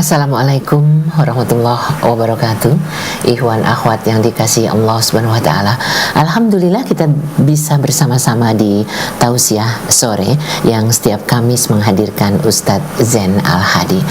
Assalamualaikum warahmatullahi wabarakatuh. Ikhwan akhwat yang dikasihi Allah Subhanahu wa taala. Alhamdulillah kita bisa bersama-sama di tausiah sore yang setiap Kamis menghadirkan Ustadz Zain Al-Hadi.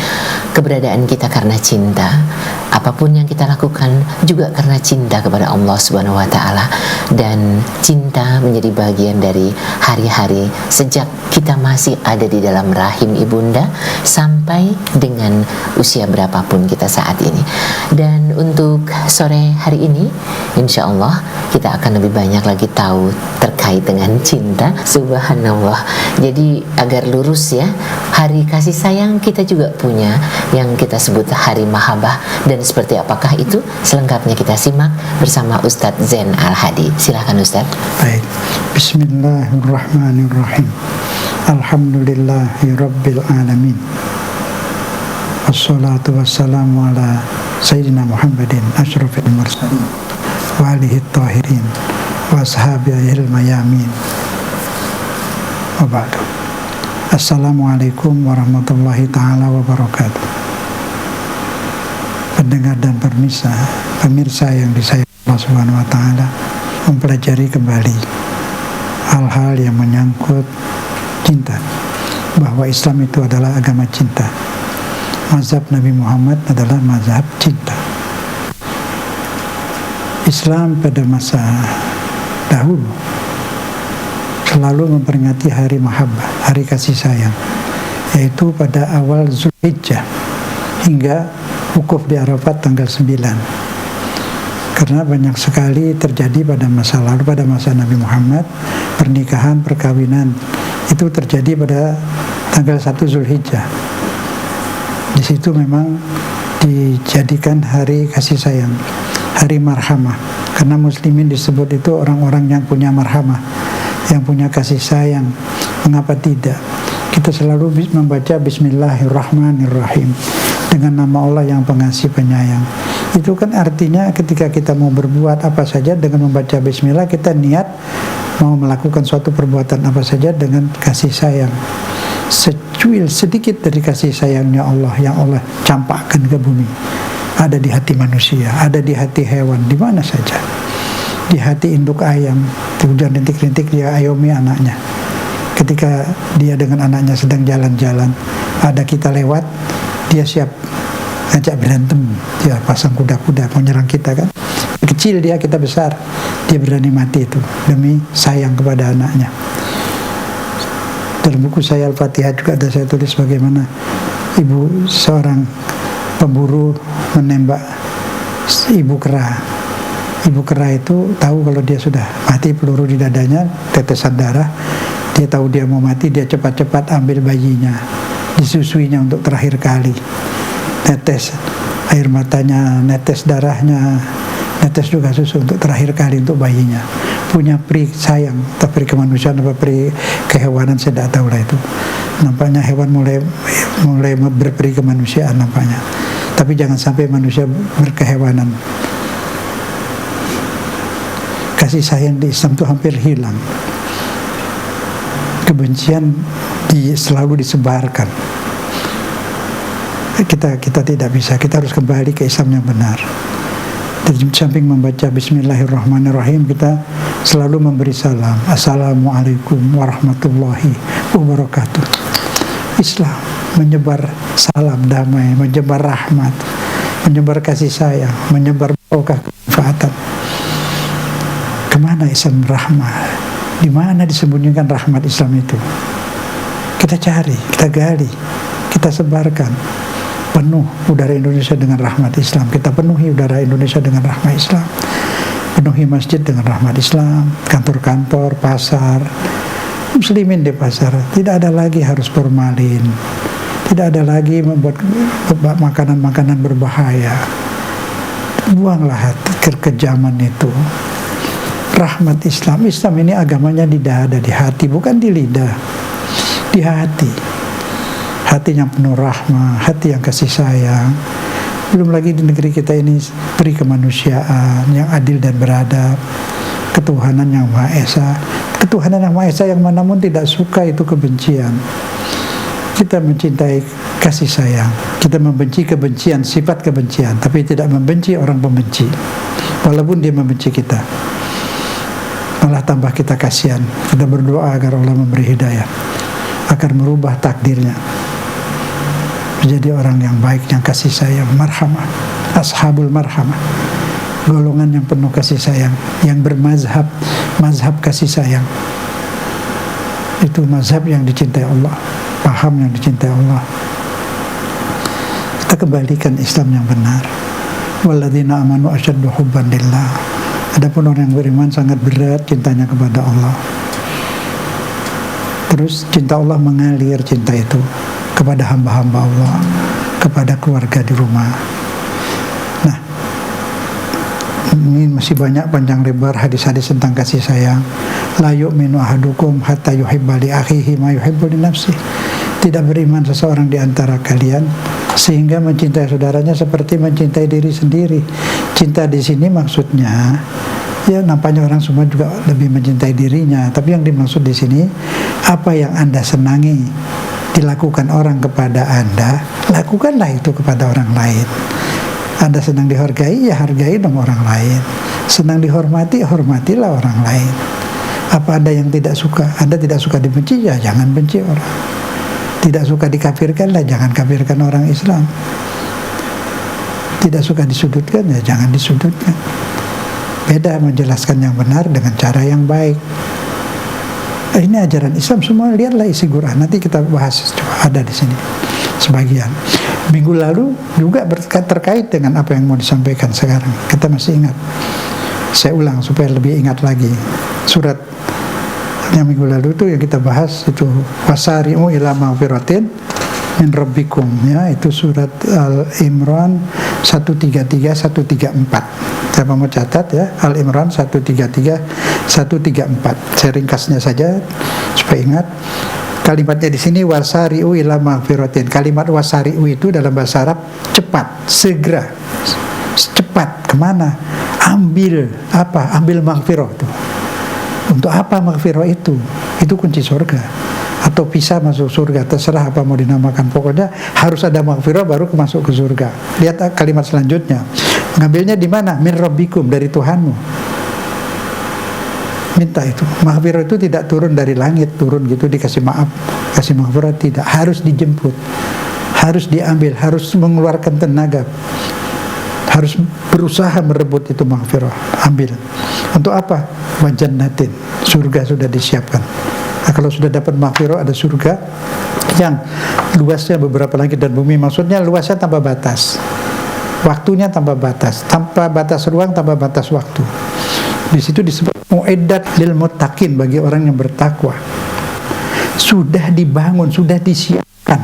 Keberadaan kita karena cinta. Apapun yang kita lakukan juga karena cinta kepada Allah Subhanahu wa taala, dan cinta menjadi bagian dari hari-hari sejak kita masih ada di dalam rahim ibunda sampai dengan usia berapapun kita saat ini. Dan untuk sore hari ini insya Allah kita akan lebih banyak lagi tahu terkait dengan cinta. Subhanallah. Jadi agar lurus ya, hari kasih sayang kita juga punya yang kita sebut hari mahabbah. Dan seperti apakah itu? Selengkapnya kita simak bersama Ustadz Zain Al-Hadi. Silakan Ustadz. Baik. Bismillahirrahmanirrahim. Alhamdulillahi Rabbil Alamin. Wassalatu wassalamu ala Sayyidina Muhammadin asyrafil mursalin wa alihi tahirin wa ashabihil mayamin wa ba'du. Assalamualaikum warahmatullahi ta'ala wabarakatuh. Pendengar dan pemirsa yang disayang Allah Subhanahu wa taala, mempelajari kembali hal-hal yang menyangkut cinta, bahwa Islam itu adalah agama cinta. Mazhab Nabi Muhammad adalah mazhab cinta. Islam pada masa dahulu selalu memperingati hari mahabbah, hari kasih sayang, yaitu pada awal Zulhijjah hingga wukuf di Arafat tanggal 9. Karena banyak sekali terjadi pada masa lalu, pada masa Nabi Muhammad, pernikahan, perkawinan itu terjadi pada tanggal 1 Zulhijjah. Di situ memang dijadikan hari kasih sayang, hari marhamah. Karena muslimin disebut itu orang-orang yang punya marhamah, yang punya kasih sayang. Mengapa tidak? Kita selalu membaca Bismillahirrahmanirrahim, dengan nama Allah yang pengasih penyayang. Itu kan artinya ketika kita mau berbuat apa saja dengan membaca Bismillah, kita niat mau melakukan suatu perbuatan apa saja dengan kasih sayang. Secuil sedikit dari kasih sayangnya Allah yang Allah campakkan ke bumi, ada di hati manusia, ada di hati hewan, di mana saja. Di hati induk ayam, hujan rintik-rintik dia ayomi anaknya. Ketika dia dengan anaknya sedang jalan-jalan, ada kita lewat, dia siap ngajak berantem, dia pasang kuda-kuda mau nyerang kita kan. Kecil dia, kita besar, dia berani mati itu demi sayang kepada anaknya. Dalam buku saya Al-Fatihah juga ada saya tulis bagaimana ibu seorang pemburu menembak ibu kera. Ibu kera itu tahu kalau dia sudah mati, peluru di dadanya, tetesan darah, dia tahu dia mau mati, dia cepat-cepat ambil bayinya, disusuinya untuk terakhir kali. Netes air matanya, netes darahnya, netes juga susu untuk terakhir kali untuk bayinya. Punya peri sayang, tapi peri kemanusiaan apa peri kehewanan saya tidak tahu lah itu. Nampaknya hewan mulai berperi kemanusiaan nampaknya. Tapi jangan sampai manusia berkehewanan. Kasih sayang di Islam itu hampir hilang. Kebencian selalu disebarkan. Kita tidak bisa, kita harus kembali ke Islam yang benar. Di samping membaca Bismillahirrahmanirrahim, kita selalu memberi salam, Assalamualaikum warahmatullahi wabarakatuh. Islam menyebar salam damai, menyebar rahmat, menyebar kasih sayang, menyebar barokah kemanfaatan. Kemana Islam rahmat? Di mana disembunyikan rahmat Islam itu? Kita cari, kita gali, kita sebarkan. Penuh udara Indonesia dengan rahmat Islam. Kita penuhi udara Indonesia dengan rahmat Islam. Penuhi masjid dengan rahmat Islam. Kantor-kantor, pasar, muslimin di pasar, tidak ada lagi harus formalin, tidak ada lagi membuat makanan-makanan berbahaya. Buanglah kekejaman itu. Rahmat Islam, Islam ini agamanya di dada, di hati, bukan di lidah, di hati. Hati yang penuh rahmah, hati yang kasih sayang. Belum lagi di negeri kita ini beri kemanusiaan yang adil dan beradab, ketuhanan yang Maha Esa. Ketuhanan yang Maha Esa yang mana pun tidak suka itu kebencian. Kita mencintai kasih sayang. Kita membenci kebencian, sifat kebencian, tapi tidak membenci orang pembenci. Walaupun dia membenci kita, malah tambah kita kasihan. Kita berdoa agar Allah memberi hidayah, agar merubah takdirnya menjadi orang yang baik, yang kasih sayang, marhamah, ashabul marhamah, golongan yang penuh kasih sayang, yang bermazhab, mazhab kasih sayang. Itu mazhab yang dicintai Allah, paham yang dicintai Allah. Kita kembalikan Islam yang benar. Walladzina amanu asyaddu hubban lillah. Adapun orang yang beriman sangat berat cintanya kepada Allah. Terus cinta Allah mengalir, cinta itu kepada hamba-hamba Allah, kepada keluarga di rumah. Nah, ini masih banyak panjang lebar hadis-hadis tentang kasih sayang. La yu'minu ahadukum hatta yuhibba li akhihi ma yuhibbu li nafsihi. Tidak beriman seseorang di antara kalian sehingga mencintai saudaranya seperti mencintai diri sendiri. Cinta di sini maksudnya, ya nampaknya orang semua juga lebih mencintai dirinya, tapi yang dimaksud di sini, apa yang Anda senangi dilakukan orang kepada Anda, lakukanlah itu kepada orang lain. Anda senang dihargai, ya hargai dong orang lain. Senang dihormati, hormatilah orang lain. Apa ada yang tidak suka? Anda tidak suka dibenci, ya jangan benci orang. Tidak suka dikafirkan, lah jangan kafirkan orang Islam. Tidak suka disudutkan, ya jangan disudutkan. Beda menjelaskan yang benar dengan cara yang baik. Ini ajaran Islam semua, lihatlah isi Quran. Nanti kita bahas, coba ada di sini sebagian. Minggu lalu juga terkait dengan apa yang mau disampaikan sekarang. Kita masih ingat. Saya ulang supaya lebih ingat lagi. Surat yang minggu lalu itu yang kita bahas itu wasari'u ila maghfiratin min rabbikum, ya, itu surat Al-Imran 133 134. Saya mau catat ya, Al-Imran 133 134. Saya ringkasnya saja supaya ingat. Kalimatnya di sini wasari'u ila maghfiratin. Kalimat wasari'u itu dalam bahasa Arab cepat, segera, cepat kemana? Ambil apa? Ambil maghfirah itu. Untuk apa maghfirah itu? Itu kunci surga. Atau bisa masuk surga, terserah apa mau dinamakan. Pokoknya harus ada maghfirah baru masuk ke surga. Lihat kalimat selanjutnya. Ngambilnya di mana? Min rabbikum, dari Tuhanmu. Minta itu. Maghfirah itu tidak turun dari langit, turun gitu dikasih maaf, kasih maghfirah, tidak. Harus dijemput, harus diambil, harus mengeluarkan tenaga, harus berusaha merebut itu maghfirah, ambil. Untuk apa? Wajannatin, surga sudah disiapkan. Nah, kalau sudah dapat maghfirah, ada surga yang luasnya beberapa langit dan bumi. Maksudnya luasnya tanpa batas, waktunya tanpa batas, tanpa batas ruang, tanpa batas waktu. Di situ disebut mu'iddat lil muttaqin, bagi orang yang bertakwa. Sudah dibangun, sudah disiapkan.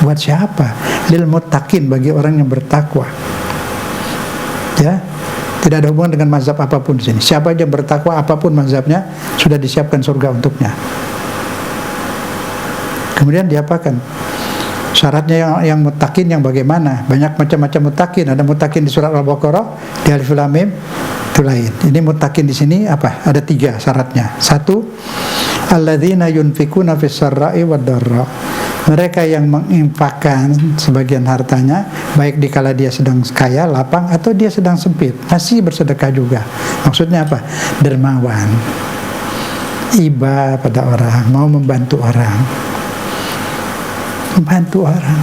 Buat siapa? Lil muttaqin, bagi orang yang bertakwa. Ya, tidak ada hubungan dengan mazhab apapun di sini. Siapa aja bertakwa, apapun mazhabnya, sudah disiapkan surga untuknya. Kemudian diapakan? Syaratnya yang muttaqin yang bagaimana? Banyak macam-macam muttaqin. Ada muttaqin di surat Al-Baqarah, di Alif Lam Mim, itu lain. Ini muttaqin di sini apa? Ada 3 syaratnya. 1, alladzina yunfikuna fis sarra'i wad dharra. Mereka yang menginfakkan sebagian hartanya, baik dikala dia sedang kaya, lapang, atau dia sedang sempit, masih bersedekah juga. Maksudnya apa? Dermawan, iba pada orang, mau membantu orang. Membantu orang.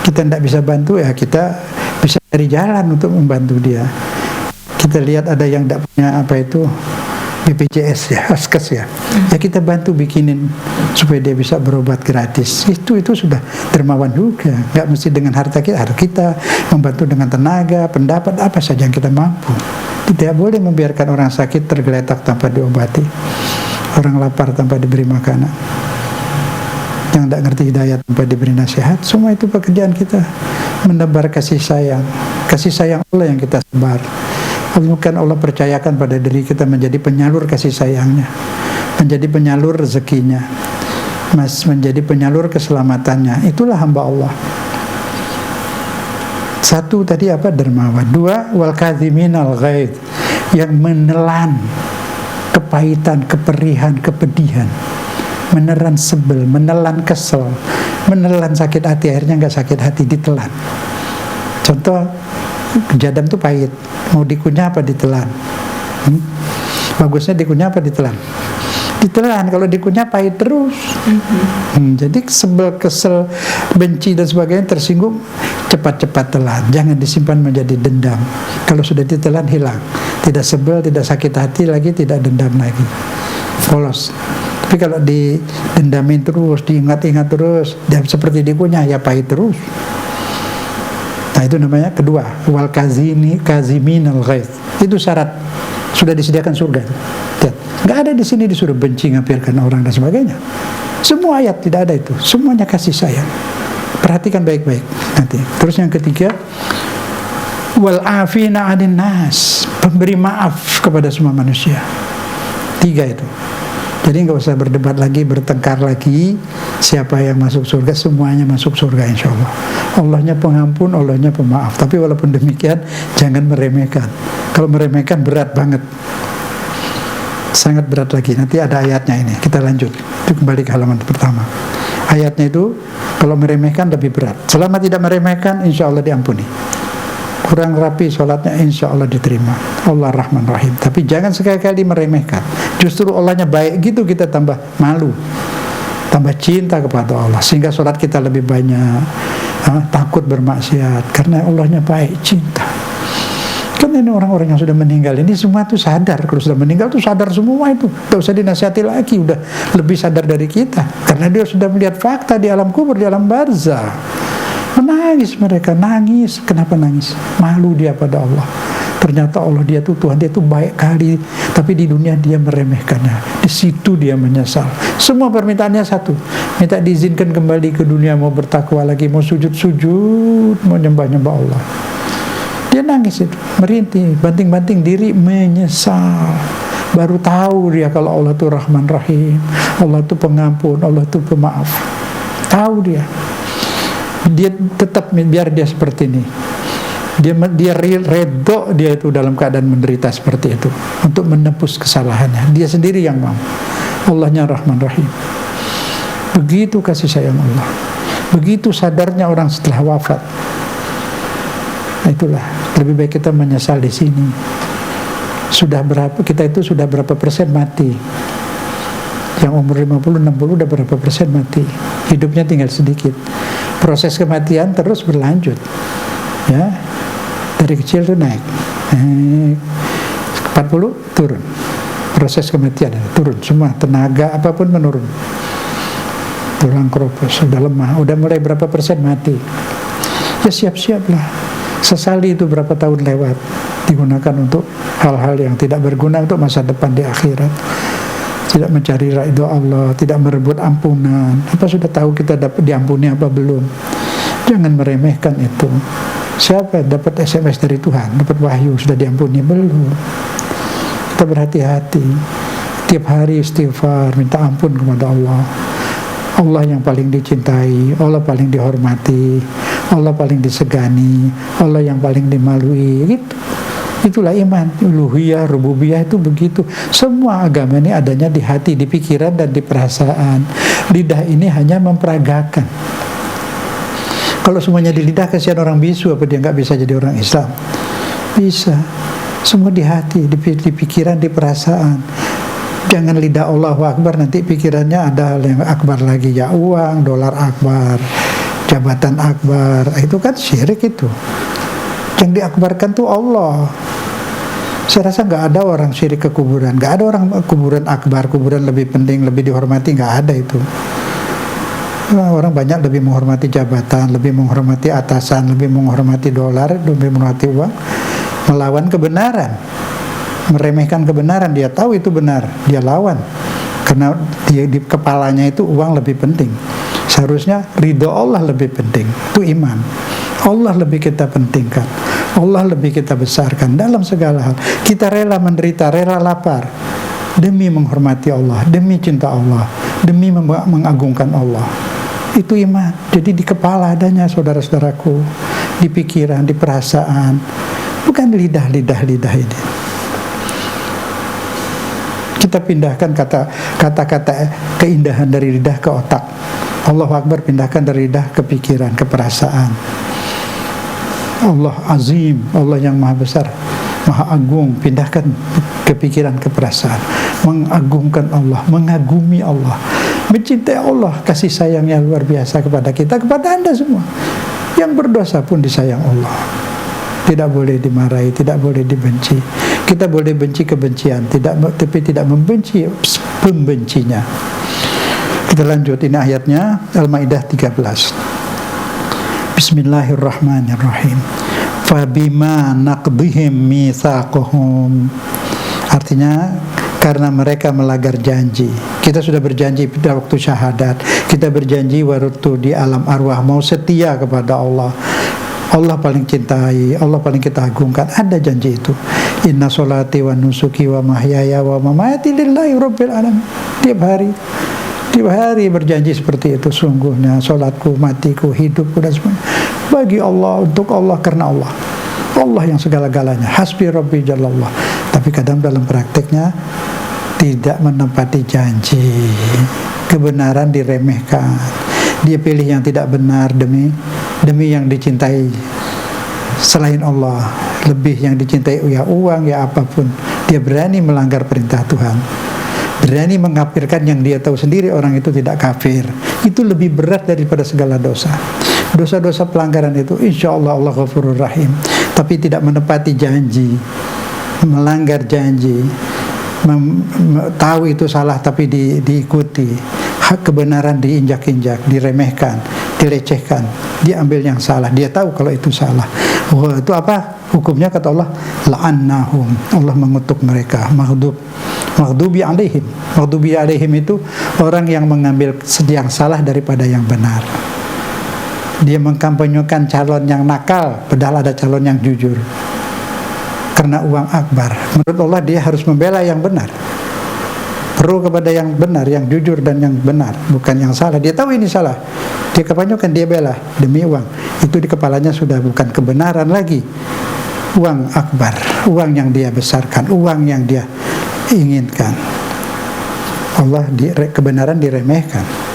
Kita tidak bisa bantu, ya kita bisa cari jalan untuk membantu dia. Kita lihat ada yang tidak punya apa itu BPJS ya, Askes ya. Ya kita bantu bikinin supaya dia bisa berobat gratis. Itu sudah dermawan juga. Enggak mesti dengan harta kita, harta kita membantu dengan tenaga, pendapat, apa saja yang kita mampu. Tidak boleh membiarkan orang sakit tergeletak tanpa diobati, orang lapar tanpa diberi makanan, yang tidak ngerti hidayah tanpa diberi nasihat. Semua itu pekerjaan kita, menebar kasih sayang. Kasih sayang Allah yang kita sebar. Bukan Allah percayakan pada diri kita menjadi penyalur kasih sayangnya, menjadi penyalur rezekinya, menjadi penyalur keselamatannya. Itulah hamba Allah. 1 tadi apa? Dermawan. 2, wal kadhiminal ghaidh, yang menelan kepahitan, keperihan, kepedihan. menelan sebel, menelan kesel, menelan sakit hati, akhirnya nggak sakit hati, ditelan. Contoh, jadam tuh pahit, mau dikunyah apa ditelan? Bagusnya dikunyah apa ditelan? Ditelan. Kalau dikunyah pahit terus. Jadi sebel, kesel, benci dan sebagainya, tersinggung, cepat-cepat telan. Jangan disimpan menjadi dendam. Kalau sudah ditelan, hilang. Tidak sebel, tidak sakit hati lagi, tidak dendam lagi. Polos. Tapi kalau didendamin terus, diingat-ingat terus, dan seperti dikunyah, ya pahit terus. Nah, itu namanya kedua, wal kazimin al ghaiz. Itu syarat, sudah disediakan surga. Lihat, nggak ada di sini disuruh benci, ngapirkan orang dan sebagainya. Semua ayat tidak ada itu, semuanya kasih sayang. Perhatikan baik-baik nanti. Terus yang ketiga, wal afina 'anil nas, pemberi maaf kepada semua manusia. 3 itu. Jadi nggak usah berdebat lagi, bertengkar lagi, siapa yang masuk surga, semuanya masuk surga insya Allah. Allahnya pengampun, Allahnya pemaaf. Tapi walaupun demikian, jangan meremehkan. Kalau meremehkan berat banget, sangat berat lagi. Nanti ada ayatnya ini, kita lanjut. Itu kembali ke halaman pertama. Ayatnya itu, kalau meremehkan lebih berat. Selama tidak meremehkan, insya Allah diampuni. Kurang rapi sholatnya, insya Allah diterima. Allah Rahman Rahim. Tapi jangan sekali-kali meremehkan. Justru Allahnya baik gitu, kita tambah malu, tambah cinta kepada Allah, sehingga sholat kita lebih banyak, takut bermaksiat karena Allahnya baik, cinta. Kan ini orang-orang yang sudah meninggal ini semua tuh sadar. Kalau sudah meninggal tuh sadar semua itu, tidak usah dinasihati lagi, udah lebih sadar dari kita karena dia sudah melihat fakta di alam kubur, di alam barzah. Menangis mereka, nangis. Kenapa nangis? Malu dia pada Allah. Ternyata Allah dia tuh Tuhan, dia tuh baik kali, tapi di dunia dia meremehkannya. Di situ dia menyesal. Semua permintaannya satu, minta diizinkan kembali ke dunia, mau bertakwa lagi, mau sujud-sujud, mau nyembah-nyembah Allah. Dia nangis itu, merintih, banting-banting diri, menyesal. Baru tahu dia kalau Allah tuh Rahman Rahim, Allah tuh pengampun, Allah tuh pemaaf. Tahu dia. Dia tetap, biar dia seperti ini, dia redho dia itu dalam keadaan menderita seperti itu untuk menebus kesalahannya. Dia sendiri yang mau. Allahnya Rahman Rahim. Begitu kasih sayang Allah, begitu sadarnya orang setelah wafat. Itulah, lebih baik kita menyesal di sini. Sudah berapa, kita itu sudah berapa persen mati? Yang umur 50-60 udah berapa persen mati? Hidupnya tinggal sedikit. Proses kematian terus berlanjut, ya, dari kecil tuh naik, 40 turun, proses kematian turun semua, tenaga apapun menurun, tulang keropos sudah lemah, udah mulai berapa persen mati, ya siap-siaplah, sesali itu berapa tahun lewat, digunakan untuk hal-hal yang tidak berguna untuk masa depan di akhirat. Tidak mencari ridho Allah, tidak merebut ampunan. Apa sudah tahu kita dapat diampuni apa belum? Jangan meremehkan itu. Siapa dapat SMS dari Tuhan, dapat wahyu, sudah diampuni belum? Kita berhati-hati. Tiap hari istighfar, minta ampun kepada Allah. Allah yang paling dicintai, Allah paling dihormati, Allah paling disegani, Allah yang paling dimalui. Gitu. Itulah iman, uluhiyah, rububiyah itu begitu. Semua agama ini adanya di hati, di pikiran dan di perasaan. Lidah ini hanya memperagakan. Kalau semuanya di lidah, kasihan orang bisu, apa dia nggak bisa jadi orang Islam? Bisa. Semua di hati, di pikiran, di perasaan. Jangan lidah Allahu Akbar, nanti pikirannya ada hal yang akbar lagi, ya uang, dolar akbar, jabatan akbar. Itu kan syirik itu. Yang diakbarkan tuh Allah. Saya rasa nggak ada orang syirik ke kuburan, nggak ada orang kuburan akbar, kuburan lebih penting, lebih dihormati, nggak ada itu. Orang banyak lebih menghormati jabatan, lebih menghormati atasan, lebih menghormati dolar, lebih menghormati uang, melawan kebenaran, meremehkan kebenaran. Dia tahu itu benar, dia lawan, karena dia di kepalanya itu uang lebih penting. Seharusnya ridho Allah lebih penting, itu iman. Allah lebih kita pentingkan, Allah lebih kita besarkan dalam segala hal. Kita rela menderita, rela lapar demi menghormati Allah, demi cinta Allah, demi mengagungkan Allah. Itu iman. Jadi di kepala adanya, saudara-saudaraku, di pikiran, di perasaan, bukan lidah ini. Kita pindahkan kata-kata keindahan dari lidah ke otak. Allahu Akbar pindahkan dari lidah ke pikiran, ke perasaan. Allah azim, Allah yang maha besar, maha agung, pindahkan ke pikiran, ke perasaan. Mengagungkan Allah, mengagumi Allah, mencintai Allah, kasih sayangnya luar biasa kepada kita, kepada Anda semua. Yang berdosa pun disayang Allah. Tidak boleh dimarahi, tidak boleh dibenci. Kita boleh benci kebencian, tapi tidak membenci pembencinya. Kita lanjut, ini ayatnya Al-Maidah 13. Bismillahirrahmanirrahim. Fabima naqdihim mitsaqahum. Artinya karena mereka melanggar janji. Kita sudah berjanji pada waktu syahadat, kita berjanji waktu di alam arwah mau setia kepada Allah. Allah paling cintai, Allah paling kita agungkan. Ada janji itu. Inna sholati wa nusuki wa mahyaya wa mamati lillahi rabbil alamin. Tiap hari berjanji seperti itu. Sungguhnya sholatku, matiku, hidupku dan semuanya bagi Allah, untuk Allah, karena Allah. Allah yang segala-galanya. Hasbi rabbi jalallah. Tapi kadang dalam prakteknya tidak menepati janji. Kebenaran diremehkan. Dia pilih yang tidak benar demi yang dicintai selain Allah. Lebih yang dicintai ya uang, ya apapun. Dia berani melanggar perintah Tuhan, berani mengkafirkan yang dia tahu sendiri orang itu tidak kafir. Itu lebih berat daripada segala dosa. Dosa-dosa pelanggaran itu insya Allah Allah Ghafurur Rahim. Tapi tidak menepati janji, melanggar janji, tahu itu salah tapi diikuti, hak kebenaran diinjak-injak, diremehkan, dilecehkan, diambil yang salah. Dia tahu kalau itu salah. Wah, itu apa hukumnya? Kata Allah, la'annahum, Allah mengutuk mereka. Maghdubi alaihim itu orang yang mengambil yang salah daripada yang benar. Dia mengkampanyekan calon yang nakal padahal ada calon yang jujur karena uang akbar. Menurut Allah dia harus membela yang benar, pro kepada yang benar, yang jujur dan yang benar, bukan yang salah. Dia tahu ini salah, dia kampanyekan, dia bela demi uang. Itu di kepalanya sudah bukan kebenaran lagi, uang akbar, uang yang dia besarkan, uang yang dia inginkan. Allah kebenaran diremehkan.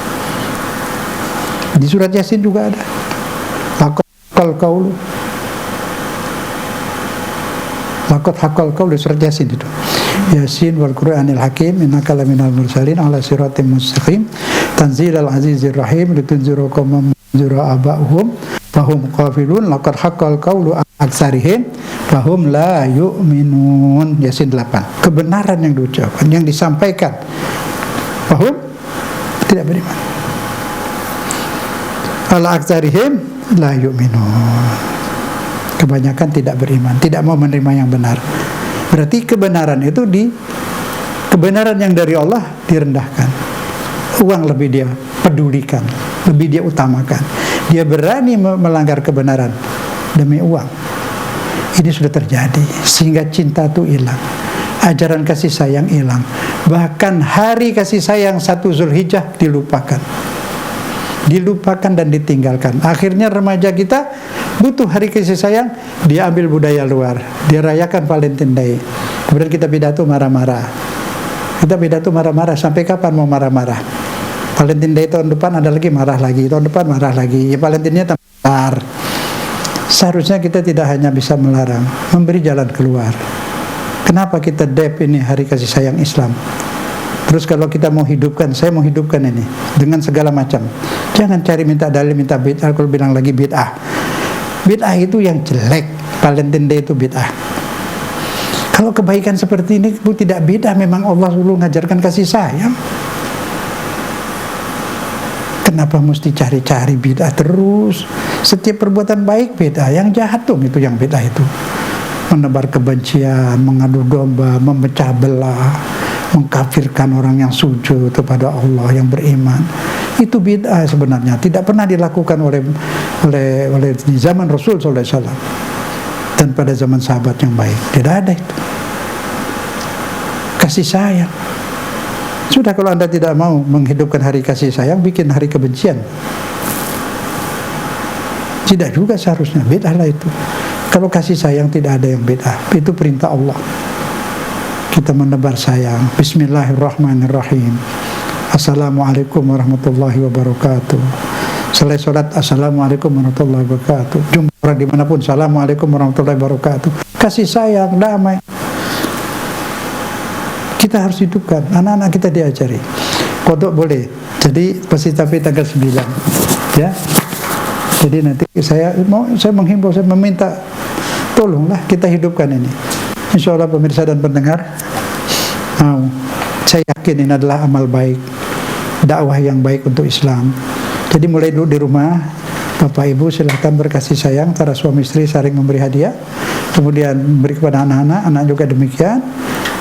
Di surat Yasin juga ada. Laqad haqqal qaul di surat Yasin itu. Yasin wal Qur'anil Hakim innaka laminal mursalin ala siratim mustaqim tanzilal azizir rahim litunziru qauman munzira aba'uhum fahum qafilun laqad haqqal qaulu aktsarihim fahum la yu'minun. Yasin 8. Kebenaran yang diucapkan, yang disampaikan, fahum tidak beriman. Ala aktsarihim la yu'minun. Kebanyakan tidak beriman, tidak mau menerima yang benar. Berarti kebenaran itu kebenaran yang dari Allah direndahkan. Uang lebih dia pedulikan, lebih dia utamakan. Dia berani melanggar kebenaran demi uang. Ini sudah terjadi sehingga cinta itu hilang, ajaran kasih sayang hilang. Bahkan hari kasih sayang 1 Zulhijjah dilupakan dan ditinggalkan. Akhirnya remaja kita butuh hari kasih sayang, dia ambil budaya luar, dia rayakan Valentine Day. Kemudian kita pidato marah-marah. Sampai kapan mau marah-marah? Valentine Day tahun depan ada lagi, marah lagi. Tahun depan marah lagi. Ya Valentine-nya tambah. Seharusnya kita tidak hanya bisa melarang, memberi jalan keluar. Kenapa kita ini hari kasih sayang Islam? Terus kalau kita mau hidupkan, saya mau hidupkan ini dengan segala macam. Jangan cari minta dalil, minta bid'ah. Kalau bilang lagi bid'ah, bid'ah itu yang jelek. Valentine Day itu bid'ah. Kalau kebaikan seperti ini itu tidak bid'ah, memang Allah dulu ngajarkan kasih sayang. Kenapa mesti cari-cari bid'ah terus? Setiap perbuatan baik bid'ah, yang jahat tuh itu yang bid'ah itu. Menebar kebencian, mengadu domba, memecah belah, mengkafirkan orang yang sujud kepada Allah, yang beriman. Itu bid'ah sebenarnya, tidak pernah dilakukan oleh di zaman Rasul SAW dan pada zaman sahabat yang baik. Tidak ada itu. Kasih sayang. Sudah, kalau Anda tidak mau menghidupkan hari kasih sayang, bikin hari kebencian. Tidak juga seharusnya, bid'ah lah itu. Kalau kasih sayang tidak ada yang bid'ah, itu perintah Allah. kita menebar sayang. Bismillahirrahmanirrahim. Assalamualaikum warahmatullahi wabarakatuh. Selesai sholat, assalamualaikum warahmatullahi wabarakatuh. Jumpa orang dimanapun, assalamualaikum warahmatullahi wabarakatuh. Kasih sayang, damai, kita harus hidupkan. Anak-anak kita diajari. Kodok boleh, jadi pasti tapi tanggal 9 ya. Jadi nanti saya menghimbau, saya meminta, tolonglah kita hidupkan ini. Insya Allah pemirsa dan pendengar, saya yakin ini adalah amal baik, dakwah yang baik untuk Islam. Jadi mulai dulu di rumah, Bapak Ibu silahkan berkasih sayang antara suami istri, saling memberi hadiah, kemudian memberi kepada anak-anak, anak juga demikian.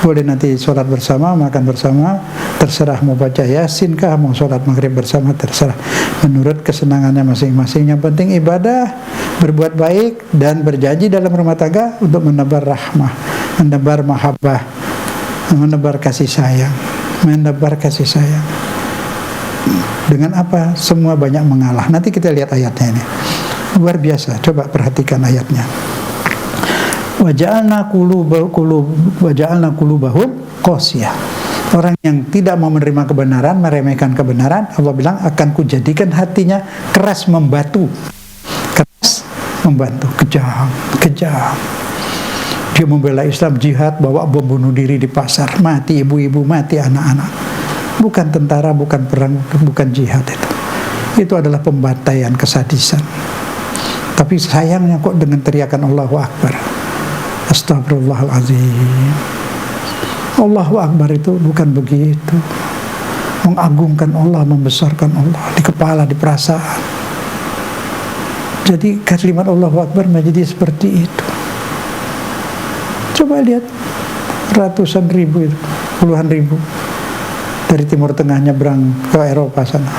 Boleh nanti sholat bersama, makan bersama, terserah mau baca Yasin kah, mau sholat maghrib bersama, terserah menurut kesenangannya masing-masing. Yang penting ibadah, berbuat baik, dan berjanji dalam rumah tangga untuk menebar rahmah, menebar mahabbah, menebar kasih sayang, menebar kasih sayang. Dengan apa? Semua banyak mengalah. Nanti kita lihat ayatnya ini, luar biasa. Coba perhatikan ayatnya. Waja'alna qulubahum qasiyah. Orang yang tidak mau menerima kebenaran, meremehkan kebenaran, Allah bilang akan kujadikan hatinya keras membatu. Keras membantu, kejam. Dia membela Islam, jihad, bawa bom bunuh diri di pasar, mati ibu-ibu, mati anak-anak. Bukan tentara, bukan perang, bukan jihad itu. Itu adalah pembantaian, kesadisan. Tapi sayangnya kok dengan teriakan Allahu Akbar. Astagfirullahaladzim. Allahu Akbar itu bukan begitu. Mengagungkan Allah, membesarkan Allah di kepala, di perasaan. Jadi kalimat Allahu Akbar menjadi seperti itu. Coba lihat, ratusan ribu itu, puluhan ribu dari Timur Tengah nyebrang ke Eropa sana.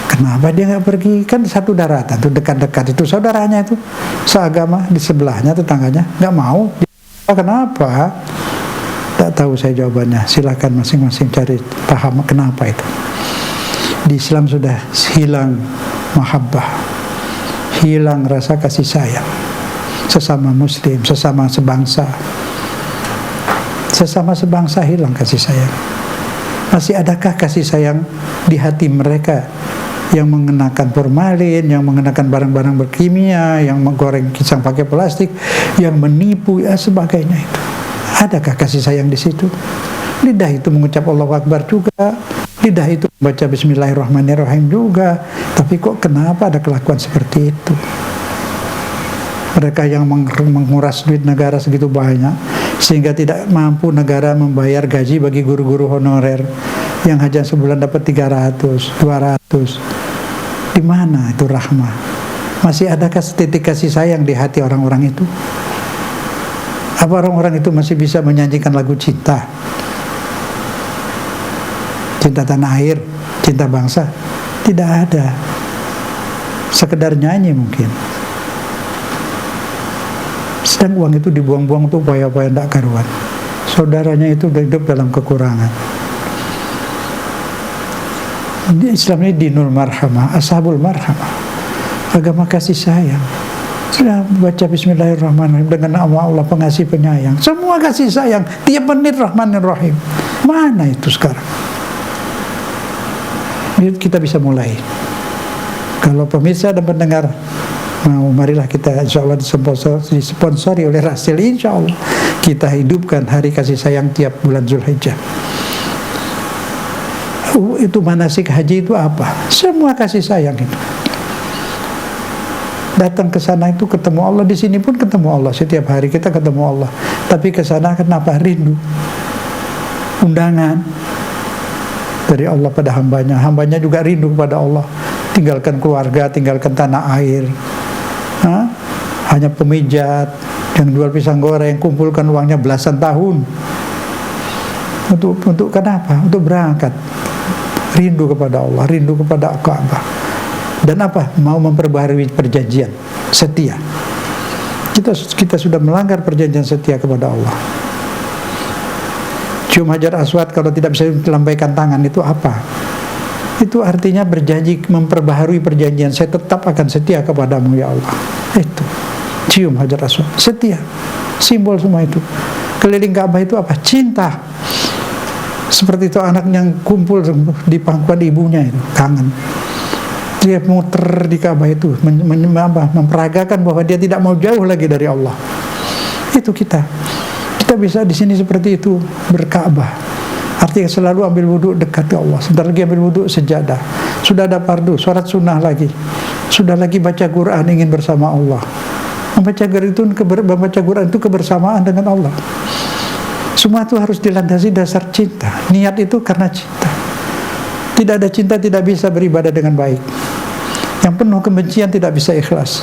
Kenapa dia nggak pergi? Kan satu daratan, tuh dekat-dekat itu saudaranya itu, seagama di sebelahnya, tetangganya, nggak mau. Kenapa? Tak tahu saya jawabannya. Silahkan masing-masing cari paham kenapa itu. Di Islam sudah hilang mahabbah, hilang rasa kasih sayang sesama Muslim, sesama sebangsa. Sesama sebangsa hilang kasih sayang. Masih adakah kasih sayang di hati mereka yang mengenakan formalin, yang mengenakan barang-barang berkimia, yang menggoreng pisang pakai plastik, yang menipu, ya sebagainya itu? Adakah kasih sayang di situ? Lidah itu mengucap Allahu Akbar juga, lidah itu membaca Bismillahirrahmanirrahim juga, tapi kok kenapa ada kelakuan seperti itu? Mereka yang menguras duit negara segitu banyak, sehingga tidak mampu negara membayar gaji bagi guru-guru honorer yang hanya sebulan dapat 300, 200. Di mana itu rahmah? Masih adakah setitik kasih sayang di hati orang-orang itu? Apa orang-orang itu masih bisa menyanyikan lagu cinta? Cinta tanah air, cinta bangsa? Tidak ada. Sekedar nyanyi mungkin. Sedang uang itu dibuang-buang untuk upaya-upaya tidak karuan. Saudaranya itu hidup dalam kekurangan. Di Islam ini dinul marhamah, ashabul marhamah, agama kasih sayang. Sudah baca Bismillahirrahmanirrahim dengan nama Allah pengasih penyayang. Semua kasih sayang, tiap menit Rahmanir-Rahim. Mana itu sekarang? Kita bisa mulai. Kalau pemirsa dan pendengar mau, marilah kita insya Allah disponsori oleh Rasil, insya Allah kita hidupkan hari kasih sayang tiap bulan Zulhijjah. Itu manasik haji itu apa? Semua kasih sayang itu. Datang ke sana itu ketemu Allah, di sini pun ketemu Allah, setiap hari kita ketemu Allah. Tapi ke sana kenapa? Rindu. Undangan dari Allah pada hambanya, hambanya juga rindu kepada Allah. Tinggalkan keluarga, tinggalkan tanah air. Hanya pemijat yang jual pisang goreng, kumpulkan uangnya belasan tahun. Untuk kenapa? Untuk berangkat. Rindu kepada Allah, rindu kepada Ka'bah. Dan apa? Mau memperbaharui perjanjian setia. Kita sudah melanggar perjanjian setia kepada Allah. Cium Hajar Aswad kalau tidak bisa melambaikan tangan itu apa? Itu artinya berjanji memperbaharui perjanjian. Saya tetap akan setia kepadamu ya Allah. Itu cium Hajar Aswad, setia. Simbol semua itu. Keliling Ka'bah itu apa? Cinta. Seperti itu anak yang kumpul di pangkuan ibunya itu, kangen. Dia muter di Ka'bah itu, memperagakan bahwa dia tidak mau jauh lagi dari Allah. Itu kita. Kita bisa di sini seperti itu, berka'bah. Artinya selalu ambil wudhu dekat ke Allah. Sebentar lagi ambil wudhu sejadah. Sudah ada fardu, sholat sunnah lagi. Sudah lagi baca Quran, ingin bersama Allah. Membaca Quran itu kebersamaan dengan Allah. Semua itu harus dilandasi dasar cinta. Niat itu karena cinta. Tidak ada cinta tidak bisa beribadah dengan baik. Yang penuh kebencian tidak bisa ikhlas.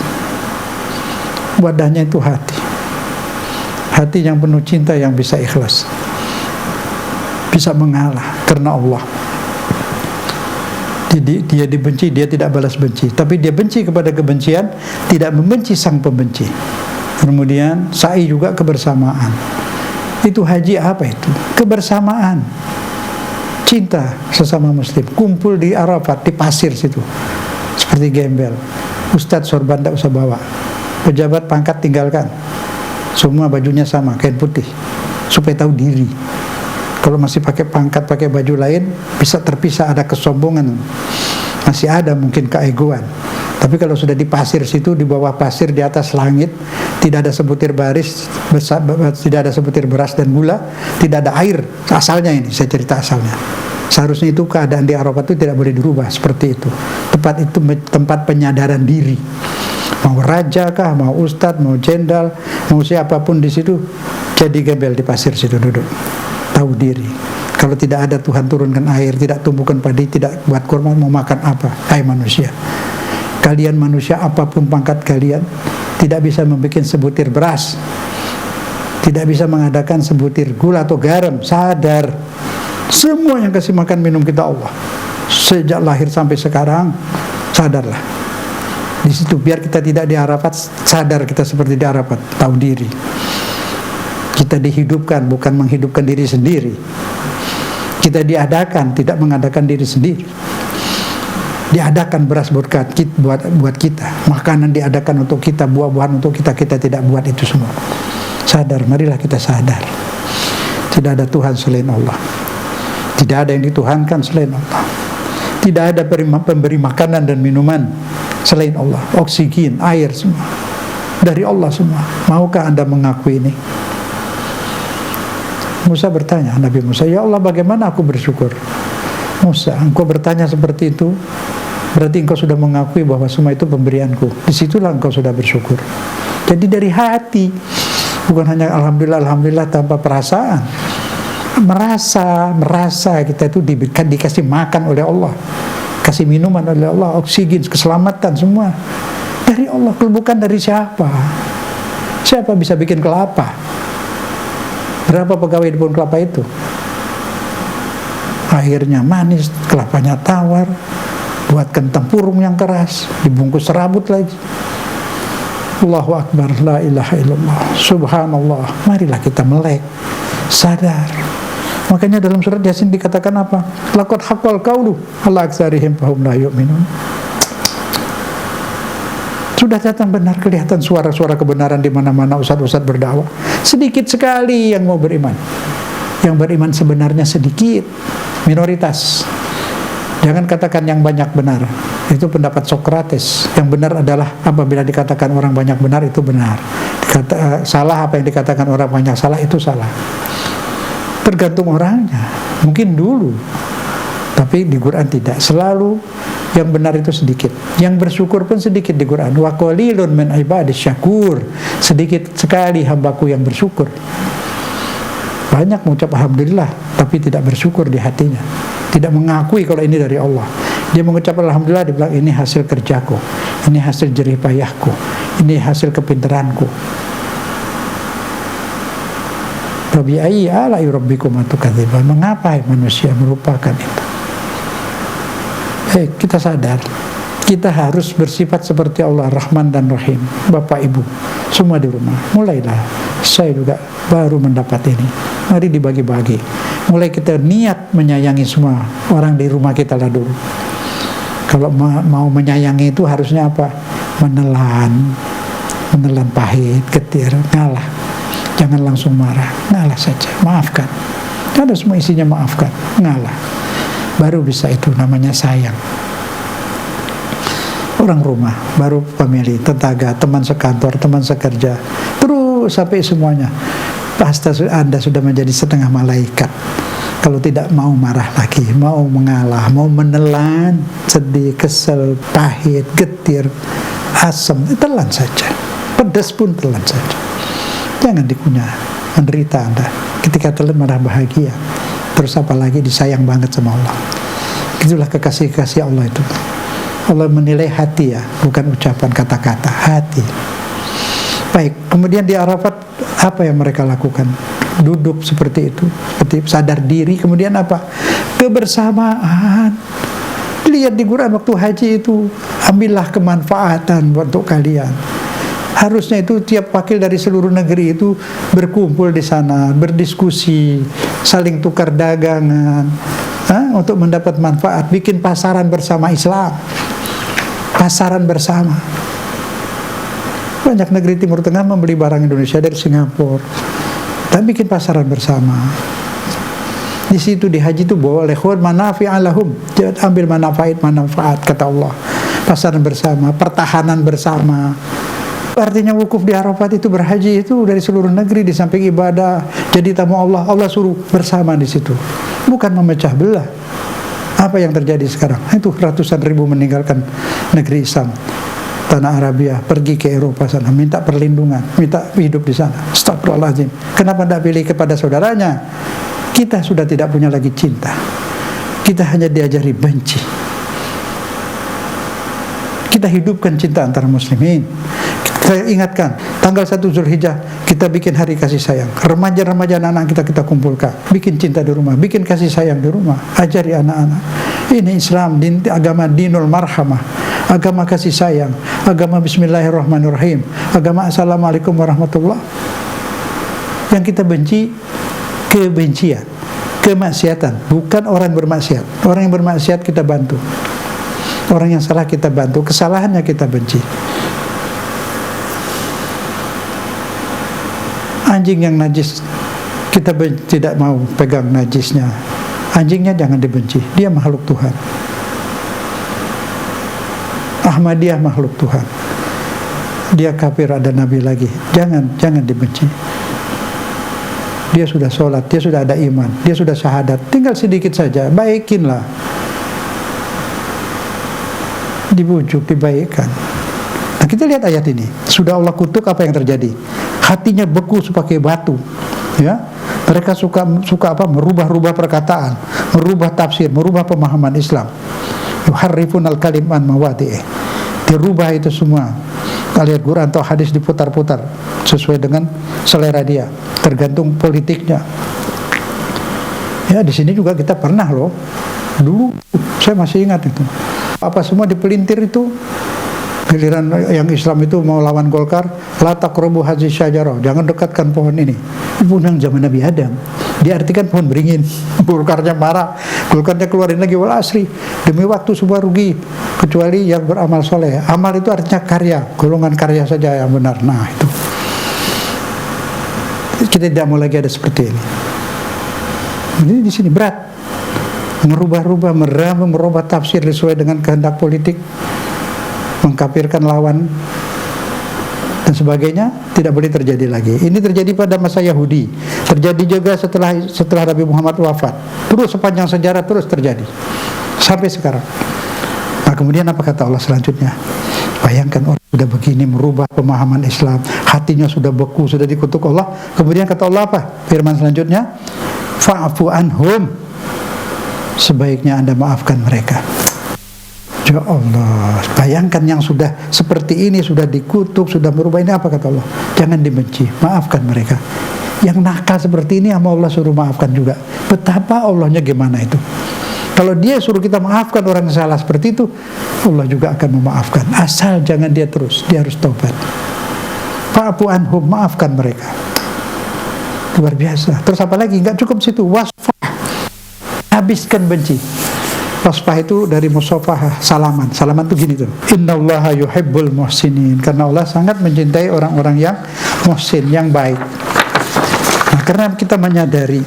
Wadahnya itu hati. Hati yang penuh cinta yang bisa ikhlas, bisa mengalah karena Allah. Dia dibenci, dia tidak balas benci, tapi dia benci kepada kebencian, tidak membenci sang pembenci. Kemudian sa'i juga kebersamaan. Itu haji apa itu? Kebersamaan, cinta sesama muslim, kumpul di Arafat, di pasir situ, seperti gembel. Ustadz sorban tidak usah bawa, pejabat pangkat tinggalkan, semua bajunya sama, kain putih, supaya tahu diri. Kalau masih pakai pangkat, pakai baju lain, bisa terpisah, ada kesombongan, masih ada mungkin keegoan. Tapi kalau sudah di pasir situ, di bawah pasir, di atas langit, tidak ada sebutir baris, tidak ada sebutir beras dan gula, tidak ada air. Asalnya ini, saya cerita asalnya. Seharusnya itu keadaan di Arafat itu tidak boleh dirubah seperti itu. Tempat itu tempat penyadaran diri. Mau raja kah, mau ustadz, mau jenderal, mau siapapun di situ, jadi gembel di pasir situ duduk. Tahu diri. Kalau tidak ada Tuhan turunkan air, tidak tumbuhkan padi, tidak buat kurma, mau makan apa? Hai manusia. Kalian manusia apapun pangkat kalian, tidak bisa membuat sebutir beras, tidak bisa mengadakan sebutir gula atau garam. Sadar, semua yang kasih makan minum kita Allah. Sejak lahir sampai sekarang, sadarlah. Di situ biar kita tidak di Arafat, sadar kita seperti di Arafat, tahu diri. Kita dihidupkan, bukan menghidupkan diri sendiri. Kita diadakan, tidak mengadakan diri sendiri. Diadakan beras buat kita, makanan diadakan untuk kita, buah-buahan untuk kita, kita tidak buat itu semua. Sadar, marilah kita sadar. Tidak ada Tuhan selain Allah. Tidak ada yang dituhankan selain Allah. Tidak ada pemberi makanan dan minuman selain Allah. Oksigen, air semua dari Allah semua. Maukah Anda mengakui ini? Musa bertanya, Nabi Musa, ya Allah bagaimana aku bersyukur? Musa, engkau bertanya seperti itu, berarti engkau sudah mengakui bahwa semua itu pemberianku. Disitulah engkau sudah bersyukur. Jadi dari hati, bukan hanya alhamdulillah, alhamdulillah tanpa perasaan. Merasa kita itu dikasih makan oleh Allah, kasih minuman oleh Allah, oksigen, keselamatan semua dari Allah. Bukan dari siapa. Siapa bisa bikin kelapa? Berapa pegawai di pohon kelapa itu? Airnya manis, kelapanya tawar, buatkan tempurung yang keras, dibungkus serabut lagi. Allahu Akbar, la ilaha illallah, subhanallah. Marilah kita melek, sadar. Makanya dalam surat Yasin dikatakan apa? Laqad haqqal qawlu ala aktsarihim fahum la yu'minun. Sudah datang benar, kelihatan suara-suara kebenaran di mana-mana ustaz-ustaz berdakwah. Sedikit sekali yang mau beriman. Yang beriman sebenarnya sedikit, minoritas. Jangan katakan yang banyak benar. Itu pendapat Sokrates. Yang benar adalah apabila dikatakan orang banyak benar itu benar. Salah apa yang dikatakan orang banyak salah itu salah. Tergantung orangnya. Mungkin dulu, tapi di Quran tidak. Selalu yang benar itu sedikit. Yang bersyukur pun sedikit di Quran. Wa qalilun min ibadis syakur. Sedikit sekali hambaku yang bersyukur. Banyak mengucap alhamdulillah, tapi tidak bersyukur di hatinya. Tidak mengakui kalau ini dari Allah. Dia mengucap alhamdulillah, dia bilang ini hasil kerjaku, ini hasil jerih payahku, ini hasil kepintaranku. Rabbi ayyi ala'i rabbikum atukadziban. Mengapa manusia melupakan itu? Kita sadar, kita harus bersifat seperti Allah, Rahman dan Rahim. Bapak Ibu semua di rumah, mulailah. Saya juga baru mendapat ini. Mari dibagi-bagi. Mulai kita niat menyayangi semua orang di rumah kita lah dulu. Kalau mau menyayangi itu harusnya apa? Menelan pahit, getir, ngalah. Jangan langsung marah, ngalah saja, maafkan. Ada semua isinya maafkan, ngalah. Baru bisa itu namanya sayang. Orang rumah, baru family, tetangga, teman sekantor, teman sekerja, terus sampai semuanya. Pasti Anda sudah menjadi setengah malaikat. Kalau tidak mau marah lagi, mau mengalah, mau menelan, sedih, kesel, pahit, getir, asam, telan saja. Pedas pun telan saja. Jangan dikunyah, menderita Anda. Ketika telan malah bahagia. Terus apalagi disayang banget sama Allah. Itulah kekasih-kasih Allah itu. Allah menilai hati ya, bukan ucapan kata-kata, hati. Baik, kemudian di Arafat apa yang mereka lakukan? Duduk seperti itu, seperti sadar diri. Kemudian apa? Kebersamaan. Lihat di Quran waktu haji itu, ambillah kemanfaatan untuk kalian. Harusnya itu tiap wakil dari seluruh negeri itu berkumpul di sana, berdiskusi, saling tukar dagangan, untuk mendapat manfaat, bikin pasaran bersama Islam. Pasaran bersama. Banyak negeri Timur Tengah membeli barang Indonesia dari Singapura dan bikin pasaran bersama. Di situ di haji itu boleh khud manafi'alahum, ambil manfaat kata Allah. Pasaran bersama, pertahanan bersama. Artinya wukuf di Arafat itu, berhaji itu dari seluruh negeri, di samping ibadah jadi tamu Allah, Allah suruh bersama di situ, bukan memecah belah. Apa yang terjadi sekarang? Itu ratusan ribu meninggalkan negeri Islam, tanah Arabia, pergi ke Eropa sana, minta perlindungan, minta hidup di sana. Astagfirullahaladzim. Kenapa tidak pilih kepada saudaranya? Kita sudah tidak punya lagi cinta. Kita hanya diajari benci. Kita hidupkan cinta antara muslimin. Saya ingatkan, tanggal 1 Zulhijjah kita bikin hari kasih sayang. Remaja-remaja anak-anak kita kumpulkan, bikin cinta di rumah, bikin kasih sayang di rumah. Ajari anak-anak. Ini Islam, agama dinul marhamah, agama kasih sayang, agama bismillahirrahmanirrahim, agama assalamualaikum warahmatullah. Yang kita benci kebencian, kemaksiatan, bukan orang bermaksiat. Orang yang bermaksiat kita bantu, orang yang salah kita bantu, kesalahannya kita benci. Anjing yang najis kita tidak mau pegang najisnya. Anjingnya jangan dibenci, dia makhluk Tuhan. Ahmadiyah makhluk Tuhan, dia kafir, ada nabi lagi, jangan dibenci. Dia sudah sholat, dia sudah ada iman, dia sudah syahadat, tinggal sedikit saja, baikinlah, dibujuk, dibaikkan. Nah, kita lihat ayat ini, sudah Allah kutuk, apa yang terjadi? Hatinya beku sebagai batu, ya. Mereka suka apa? Merubah-rubah perkataan, merubah tafsir, merubah pemahaman Islam. Yuharrifunal kalim an mawadhi'i. Dirubah itu semua. Ayat Quran atau hadis diputar-putar sesuai dengan selera dia, tergantung politiknya. Ya, di sini juga kita pernah loh. Dulu saya masih ingat itu. Apa semua dipelintir itu. Giliran yang Islam itu mau lawan Golkar, la taqrabu hadhihi syajarah, jangan dekatkan pohon ini. Pohon yang zaman Nabi Adam, diartikan pohon beringin. Golkarnya marah, Golkarnya keluarin lagi wal asri, demi waktu semua rugi kecuali yang beramal soleh. Amal itu artinya karya, golongan karya saja yang benar. Nah itu kita tidak mau lagi ada seperti ini. Ini di sini berat, merubah-rubah, merubah tafsir sesuai dengan kehendak politik, mengkafirkan lawan dan sebagainya, tidak boleh terjadi lagi. Ini terjadi pada masa Yahudi, terjadi juga setelah Nabi Muhammad wafat, terus sepanjang sejarah terus terjadi sampai sekarang. Nah, kemudian apa kata Allah selanjutnya? Bayangkan orang sudah begini merubah pemahaman Islam, hatinya sudah beku, sudah dikutuk Allah. Kemudian kata Allah apa? Firman selanjutnya, fa'fu anhum, sebaiknya Anda maafkan mereka. Ya Allah, bayangkan yang sudah seperti ini, sudah dikutuk, sudah merubah, ini apa kata Allah? Jangan dibenci, maafkan mereka. Yang nakal seperti ini sama Allah suruh maafkan juga. Betapa Allahnya gimana itu. Kalau dia suruh kita maafkan orang yang salah seperti itu, Allah juga akan memaafkan. Asal jangan dia terus, dia harus taubat. Fa'fu anhum, maafkan mereka. Luar biasa. Terus apa lagi? Enggak cukup situ. Wasfah, habiskan benci. Wasfah itu dari musafahah, salaman. Salaman itu gini tuh. Innallaha yuhibbul muhsinin. Karena Allah sangat mencintai orang-orang yang muhsin, yang baik. Nah, karena kita menyadari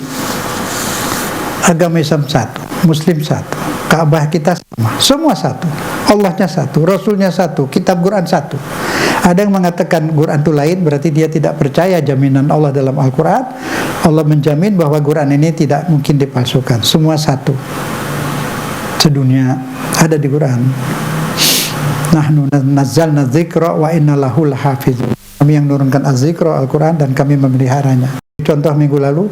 agama Islam satu, Muslim satu, Ka'bah kita sama, semua satu, Allahnya satu, Rasulnya satu, kitab Quran satu. Ada yang mengatakan Quran itu lain, berarti dia tidak percaya jaminan Allah dalam Al-Quran. Allah menjamin bahwa Quran ini tidak mungkin dipalsukan. Semua satu, sedunia ada di Quran. Nahnu nazzalna dzikra wa inna lahu lahafizun. Kami yang menurunkan az-zikra Al-Quran dan kami memeliharanya. Contoh minggu lalu,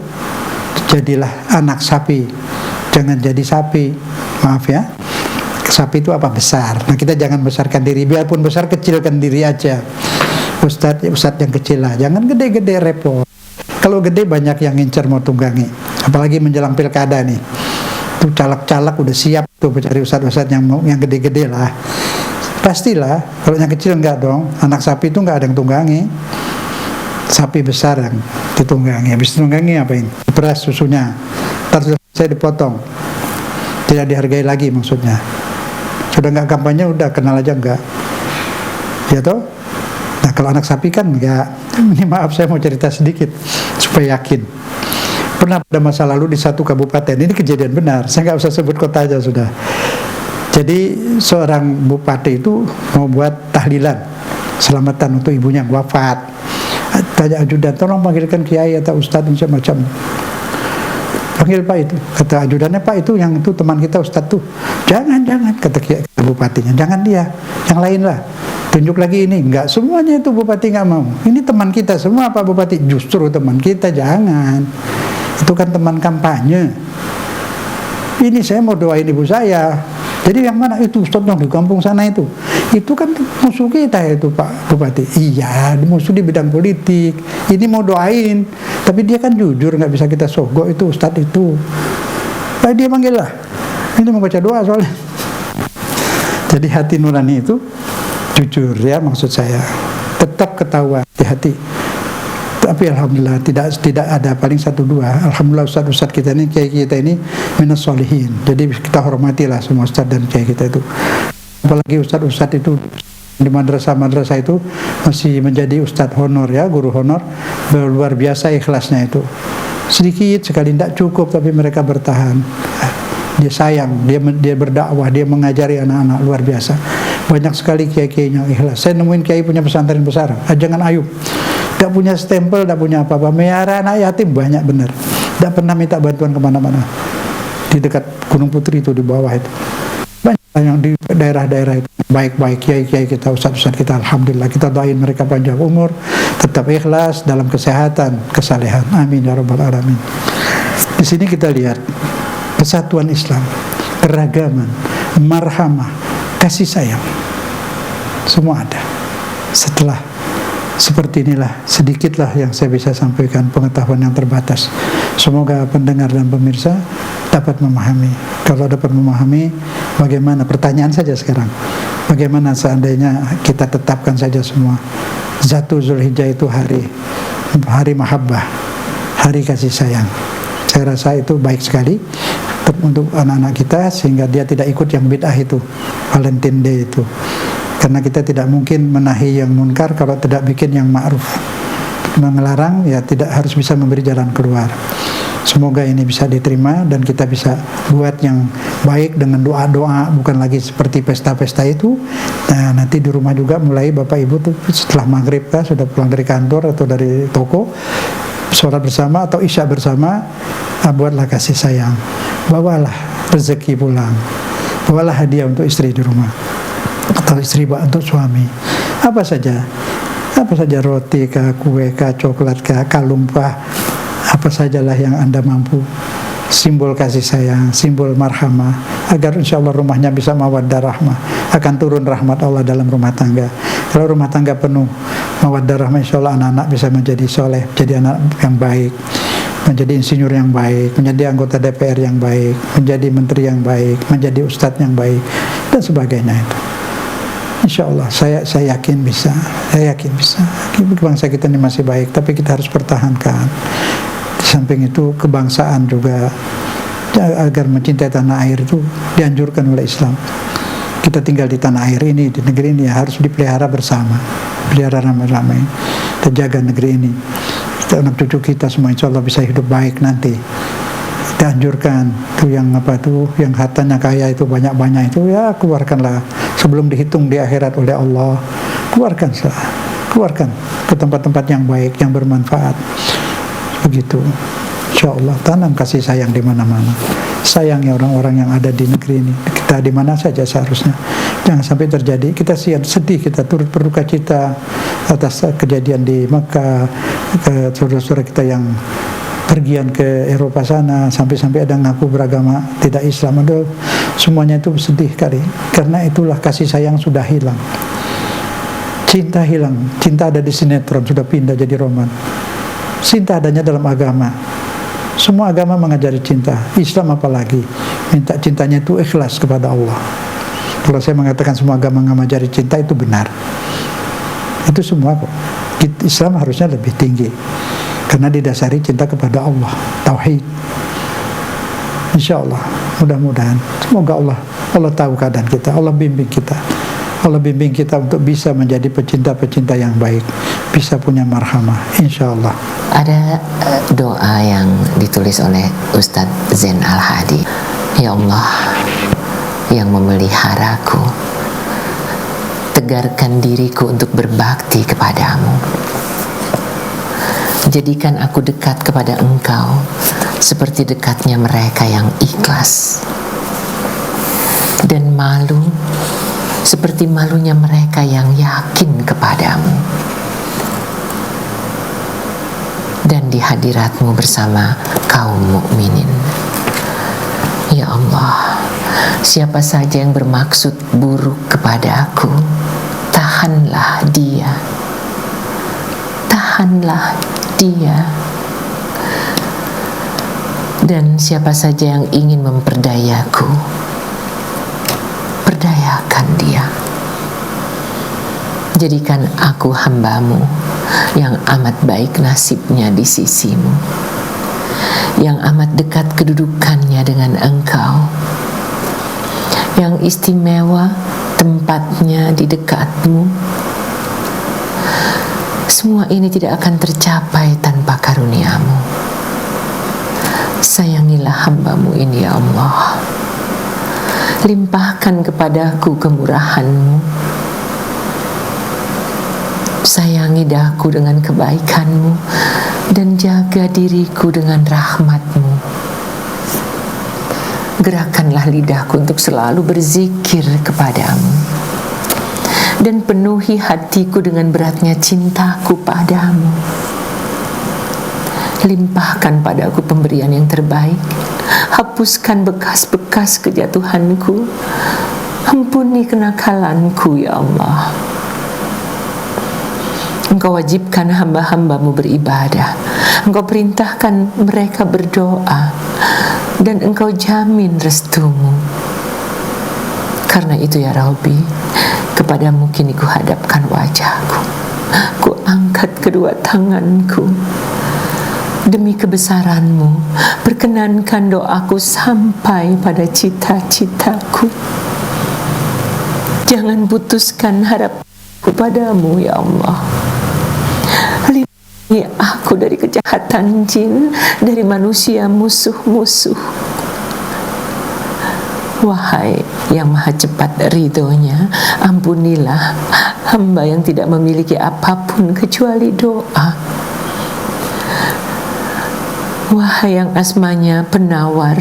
jadilah anak sapi, jangan jadi sapi. Maaf ya, sapi itu apa? Besar. Nah, kita jangan besarkan diri, biarpun besar kecilkan diri aja. Ustadz yang kecil lah, jangan gede-gede repot. Kalau gede banyak yang ngincer mau tunggangi, apalagi menjelang pilkada nih. Tuh caleg-caleg udah siap tuh mencari ustadz-ustadz yang gede-gede lah. Pastilah, kalau yang kecil enggak dong. Anak sapi itu enggak ada yang tunggangi. Sapi besar yang ditunggangi. Habis ditunggangi apain? Beras susunya. Terus saya dipotong. Tidak dihargai lagi maksudnya. Sudah enggak kampanye, udah kenal aja enggak. Ya toh? Nah, kalau anak sapi kan enggak. Ini maaf, saya mau cerita sedikit supaya yakin. Pernah pada masa lalu di satu kabupaten, ini kejadian benar, saya nggak usah sebut kota aja sudah. Jadi seorang bupati itu mau buat tahlilan selamatan untuk ibunya yang wafat. Tanya ajudan, tolong panggilkan kiai atau ustadz macam-macam. Panggil Pak itu, kata ajudannya, Pak itu yang itu teman kita ustadz tuh. Jangan, kata kiai, kata bupatinya, jangan dia, yang lain lah. Tunjuk lagi ini, enggak, semuanya itu bupati nggak mau. Ini teman kita semua Pak Bupati, justru teman kita, jangan. Itu kan teman kampanye. Ini saya mau doain ibu saya. Jadi yang mana itu ustadz yang di kampung sana itu? Itu kan musuh kita itu Pak Bupati. Iya, musuh di bidang politik. Ini mau doain, tapi dia kan jujur, nggak bisa kita sogok itu ustadz itu. Nah, dia manggil lah. Ini mau baca doa soalnya. Jadi hati nurani itu jujur ya, maksud saya. Tetap ketahuan di hati. Tapi alhamdulillah tidak ada, paling 1-2. Alhamdulillah ustadz kita ini, kiai kita ini minas sholihin. Jadi kita hormatilah semua ustadz dan kiai kita itu. Apalagi ustadz itu di madrasah itu masih menjadi ustadz honor ya, guru honor, luar biasa ikhlasnya itu. Sedikit sekali tidak cukup, tapi mereka bertahan. Dia sayang, dia berdakwah, dia mengajari anak-anak, luar biasa. Banyak sekali kiai-kiainya ikhlas. Saya nemuin kiai punya pesantren besar, Ajangan Ayub. Tidak punya stempel, tidak punya apa-apa. Melihara anak yatim banyak benar. Tidak pernah minta bantuan kemana-mana. Di dekat Gunung Putri itu, di bawah itu. Banyak yang di daerah-daerah itu. Baik-baik kiai-kiai kita, ustadz-ustadz kita, alhamdulillah. Kita doain mereka panjang umur, tetap ikhlas dalam kesehatan, kesalehan. Amin ya rabbal alamin. Di sini kita lihat kesatuan Islam, keragaman, marhamah, kasih sayang. Semua ada. Setelah seperti inilah, sedikitlah yang saya bisa sampaikan, pengetahuan yang terbatas. Semoga pendengar dan pemirsa dapat memahami. Kalau dapat memahami, bagaimana? Pertanyaan saja sekarang. Bagaimana seandainya kita tetapkan saja semua. Zatu Zulhijjah itu hari mahabbah, hari kasih sayang. Saya rasa itu baik sekali untuk anak-anak kita, sehingga dia tidak ikut yang bid'ah itu, Valentine Day itu. Karena kita tidak mungkin menahi yang munkar kalau tidak bikin yang ma'ruf. Melarang ya tidak harus bisa memberi jalan keluar. Semoga ini bisa diterima dan kita bisa buat yang baik dengan doa-doa, bukan lagi seperti pesta-pesta itu. Nah, nanti di rumah juga mulai Bapak Ibu tuh setelah maghrib sudah pulang dari kantor atau dari toko, sholat bersama atau isya bersama, buatlah kasih sayang. Bawalah rezeki pulang. Bawalah hadiah untuk istri di rumah. Atau istri untuk suami, apa saja, roti kah, kue kah, coklat kah, kalung kah, apa sajalah yang Anda mampu, simbol kasih sayang, simbol marhamah, agar insya Allah rumahnya bisa mawaddah rahmah, akan turun rahmat Allah dalam rumah tangga. Kalau rumah tangga penuh mawaddah rahmah, insya Allah anak-anak bisa menjadi soleh, jadi anak yang baik, menjadi insinyur yang baik, menjadi anggota DPR yang baik, menjadi menteri yang baik, menjadi ustadz yang baik, dan sebagainya itu. Insya Allah saya yakin bisa. Bangsa kita ini masih baik, tapi kita harus pertahankan. Di samping itu kebangsaan juga, agar mencintai tanah air itu dianjurkan oleh Islam. Kita tinggal di tanah air ini, di negeri ini harus dipelihara bersama, pelihara ramai-ramai, terjaga negeri ini. anak cucu kita semua insya Allah bisa hidup baik nanti. Kita anjurkan tuh yang yang hartanya kaya itu banyak-banyak itu, ya keluarkanlah sebelum dihitung di akhirat oleh Allah. Keluarkan ke tempat-tempat yang baik, yang bermanfaat. Begitu. Insya Allah tanam kasih sayang di mana-mana. Sayangi orang-orang yang ada di negeri ini. Kita di mana saja seharusnya. Jangan sampai terjadi kita sedih, kita turut berduka cita atas kejadian di Mekah, ke saudara-saudara kita yang pergian ke Eropa sana, sampai-sampai ada ngaku beragama tidak Islam. Aduh, semuanya itu sedih kali, karena itulah kasih sayang sudah hilang, cinta hilang. Cinta ada di sinetron, sudah pindah jadi roman. Cinta adanya dalam agama. Semua agama mengajari cinta, Islam apalagi minta cintanya itu ikhlas kepada Allah. Kalau saya mengatakan semua agama mengajari cinta, itu benar, itu semua kok. Islam harusnya lebih tinggi karena didasari cinta kepada Allah, tauhid. Insya Allah, mudah-mudahan, semoga Allah tahu keadaan kita, Allah bimbing kita untuk bisa menjadi pecinta-pecinta yang baik, bisa punya marhamah, insya Allah. Ada doa yang ditulis oleh Ustadz Zain Al-Hadi. Ya Allah yang memeliharaku, tegarkan diriku untuk berbakti kepadamu. Jadikan aku dekat kepada Engkau seperti dekatnya mereka yang ikhlas, dan malu seperti malunya mereka yang yakin kepadamu. Dan di hadiratmu bersama kaum mukminin. Ya Allah, siapa saja yang bermaksud buruk kepada aku, tahanlah dia. Tahanlah dia. Dan siapa saja yang ingin memperdayaku, perdayakan dia. Jadikan aku hambamu yang amat baik nasibnya di sisimu, yang amat dekat kedudukannya dengan Engkau, yang istimewa tempatnya di dekatmu. Semua ini tidak akan tercapai tanpa karuniamu. Sayangilah hambamu ini ya Allah. Limpahkan kepadaku kemurahanmu. Sayangi daku dengan kebaikanmu, dan jaga diriku dengan rahmatmu. Gerakkanlah lidahku untuk selalu berzikir kepadamu, dan penuhi hatiku dengan beratnya cintaku padamu. Limpahkan padaku pemberian yang terbaik. Hapuskan bekas-bekas kejatuhanku. Ampuni kenakalanku ya Allah. Engkau wajibkan hamba-hambamu beribadah. Engkau perintahkan mereka berdoa, dan Engkau jamin restumu. Karena itu ya Rabbi, kepadamu kini ku hadapkan wajahku. Ku angkat kedua tanganku. Demi kebesaranmu, perkenankan doaku sampai pada cita-citaku. Jangan putuskan harapku padamu ya Allah. Lindungi aku dari kejahatan jin, dari manusia musuh-musuh. Wahai yang maha cepat ridhonya, ampunilah hamba yang tidak memiliki apapun kecuali doa. Wahai yang asmanya penawar,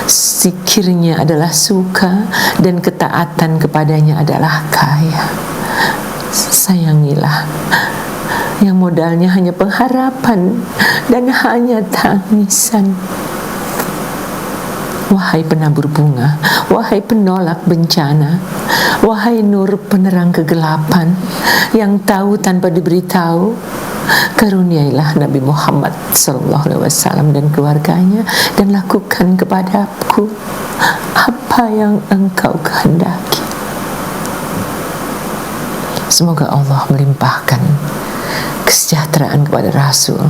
zikirnya adalah suka, dan ketaatan kepadanya adalah kaya. Sayangilah yang modalnya hanya pengharapan dan hanya tangisan. Wahai penabur bunga, wahai penolak bencana, wahai nur penerang kegelapan, yang tahu tanpa diberitahu, karuniailah Nabi Muhammad SAW dan keluarganya, dan lakukan kepadaku apa yang Engkau kehendaki. Semoga Allah melimpahkan kesejahteraan kepada Rasul,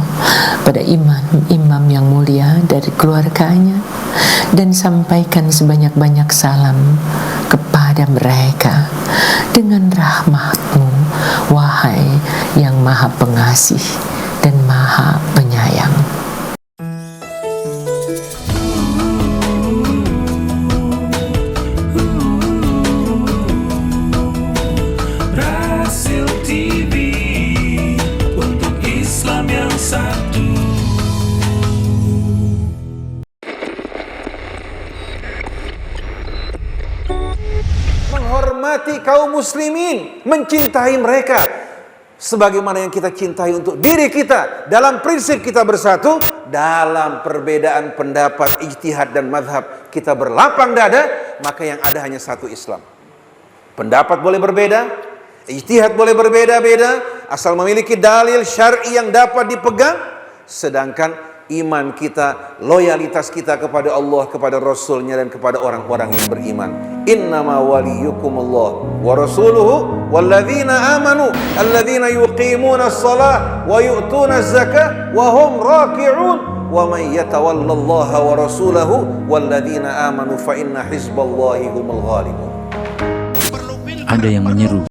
pada imam yang mulia dari keluarganya, dan sampaikan sebanyak-banyak salam kepada mereka dengan rahmat-Mu, wahai yang maha pengasih dan maha Maha Penyayang. Rasil TV untuk Islam yang satu. Menghormati kaum muslimin, mencintai mereka sebagaimana yang kita cintai untuk diri kita. Dalam prinsip kita bersatu, dalam perbedaan pendapat, ijtihad dan mazhab kita berlapang dada, maka yang ada hanya satu Islam. Pendapat boleh berbeda, ijtihad boleh berbeda-beda, asal memiliki dalil syar'i yang dapat dipegang, sedangkan iman kita, loyalitas kita kepada Allah, kepada Rasulnya dan kepada orang-orang yang beriman. Innama waliyukumullah wa rasuluhu walladzina amanu alladzina yuqimuna as-salah wa yu'tuna az-zakah wa hum raki'un wa man yatawallallaha wa rasulahu walladzina amanu fa inna hizballahi humul ghalibun. Ada yang menyeru,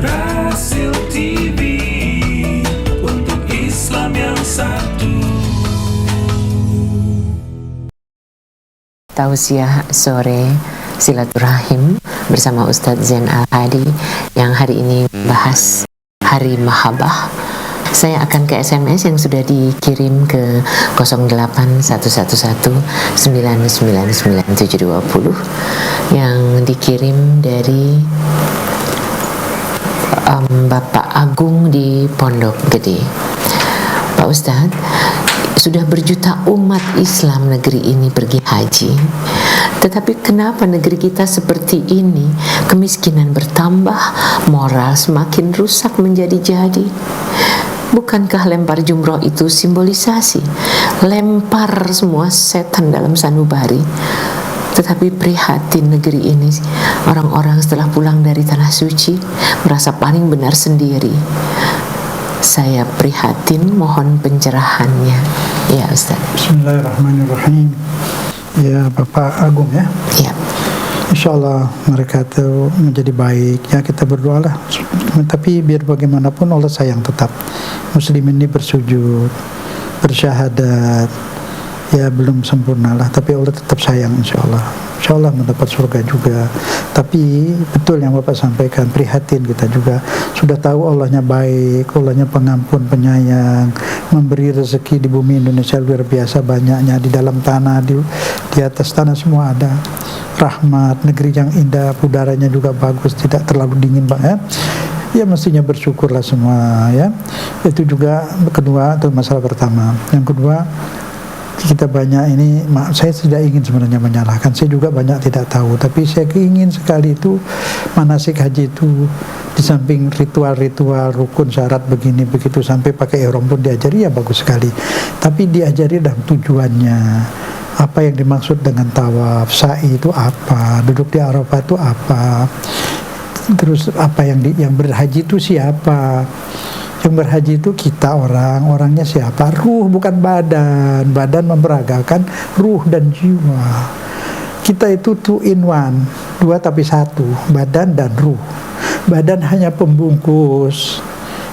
Rasil TV untuk Islam yang satu. Tausiah sore silaturahim bersama Ustadz Zain Al-Hadi yang hari ini bahas Hari Mahabbah. Saya akan ke SMS yang sudah dikirim ke 08111999720 yang dikirim dari Bapak Agung di Pondok Gede. Pak Ustadz, sudah berjuta umat Islam negeri ini pergi haji, tetapi kenapa negeri kita seperti ini? Kemiskinan bertambah, moral semakin rusak menjadi-jadi. Bukankah lempar jumroh itu simbolisasi lempar semua setan dalam sanubari? Tetapi prihatin negeri ini, orang-orang setelah pulang dari tanah suci merasa paling benar sendiri. Saya prihatin, mohon pencerahannya ya Ustaz. Bismillahirrahmanirrahim. Ya Bapak Agung ya. Ya. InsyaAllah mereka itu menjadi baik ya, kita berdoalah. Tapi biar bagaimanapun Allah sayang tetap. Muslimin ini bersujud, bersyahadat, ya belum sempurna lah, tapi Allah tetap sayang insyaallah mendapat surga juga. Tapi betul yang Bapak sampaikan, prihatin kita juga. Sudah tahu Allahnya baik, Allahnya pengampun, penyayang, memberi rezeki di bumi Indonesia luar biasa banyaknya, di dalam tanah, di atas tanah semua ada rahmat, negeri yang indah, udaranya juga bagus, tidak terlalu dingin Pak ya. Ya mestinya bersyukurlah semua ya. Itu juga kedua, itu masalah pertama. Yang kedua, kita banyak ini, saya tidak ingin sebenarnya menyalahkan, saya juga banyak tidak tahu, tapi saya ingin sekali itu manasik haji itu di samping ritual-ritual rukun syarat begini begitu sampai pakai ihram pun diajari, ya bagus sekali, tapi diajari dalam tujuannya. Apa yang dimaksud dengan tawaf, sa'i itu apa, duduk di Arafah itu apa, terus apa yang berhaji itu siapa. Yang berhaji itu kita orangnya siapa? Ruh bukan badan. Badan memperagakan ruh dan jiwa. Kita itu 2 in 1, 2 tapi 1, badan dan ruh. Badan hanya pembungkus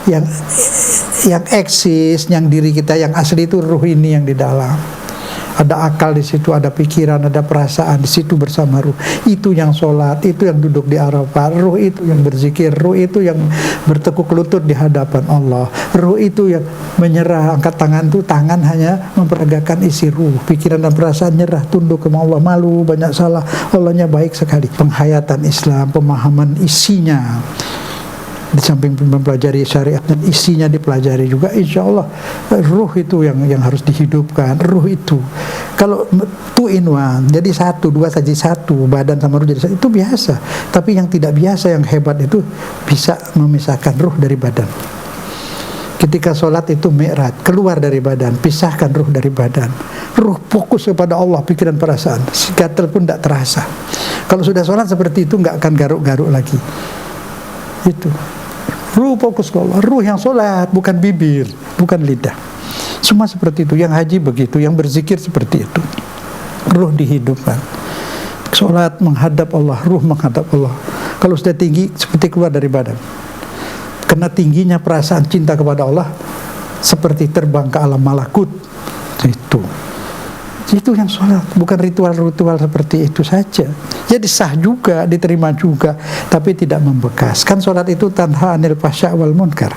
yang eksis, yang diri kita yang asli itu ruh ini yang di dalam. Ada akal di situ, ada pikiran, ada perasaan di situ bersama ruh. Itu yang sholat, itu yang duduk di Arafah, ruh itu yang berzikir, ruh itu yang bertekuk lutut di hadapan Allah, ruh itu yang menyerah, angkat tangan itu, tangan hanya memperagakan isi ruh, pikiran dan perasaan nyerah, tunduk ke Allah, malu, banyak salah, Allahnya baik sekali. Penghayatan Islam, pemahaman isinya, di samping mempelajari syariat dan isinya dipelajari juga, insya Allah ruh itu yang harus dihidupkan. Ruh itu kalau 2 in 1, jadi 1, 2 saja 1, badan sama ruh jadi 1, itu biasa. Tapi yang tidak biasa, yang hebat itu bisa memisahkan ruh dari badan. Ketika sholat itu mi'raj, keluar dari badan, pisahkan ruh dari badan. Ruh fokus kepada Allah, pikiran perasaan, gatal pun tidak terasa. Kalau sudah sholat seperti itu nggak akan garuk-garuk lagi. Itu ruh fokus ke Allah, ruh yang sholat, bukan bibir, bukan lidah. Semua seperti itu. Yang haji begitu, yang berzikir seperti itu. Ruh dihidupkan. Sholat menghadap Allah, ruh menghadap Allah. Kalau sudah tinggi, seperti keluar dari badan. Karena tingginya perasaan cinta kepada Allah, seperti terbang ke alam malakut. Itu yang sholat, bukan ritual-ritual seperti itu saja. Jadi sah juga, diterima juga, tapi tidak membekas. Kan sholat itu tanha anil fahsya wal munkar.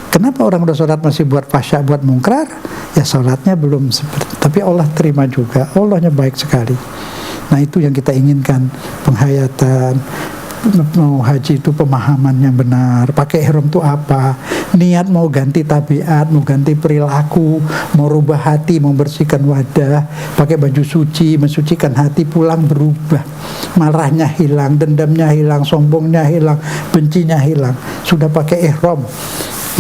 Kenapa orang udah sholat masih buat fahsya, buat munkar? Ya sholatnya belum seperti, tapi Allah terima juga, Allahnya baik sekali. Nah itu yang kita inginkan, penghayatan. Mau haji itu pemahaman yang benar, pakai ihram itu apa, niat mau ganti tabiat, mau ganti perilaku, mau rubah hati, mau bersihkan wadah, pakai baju suci, mensucikan hati, pulang berubah, marahnya hilang, dendamnya hilang, sombongnya hilang, bencinya hilang. Sudah pakai ihram,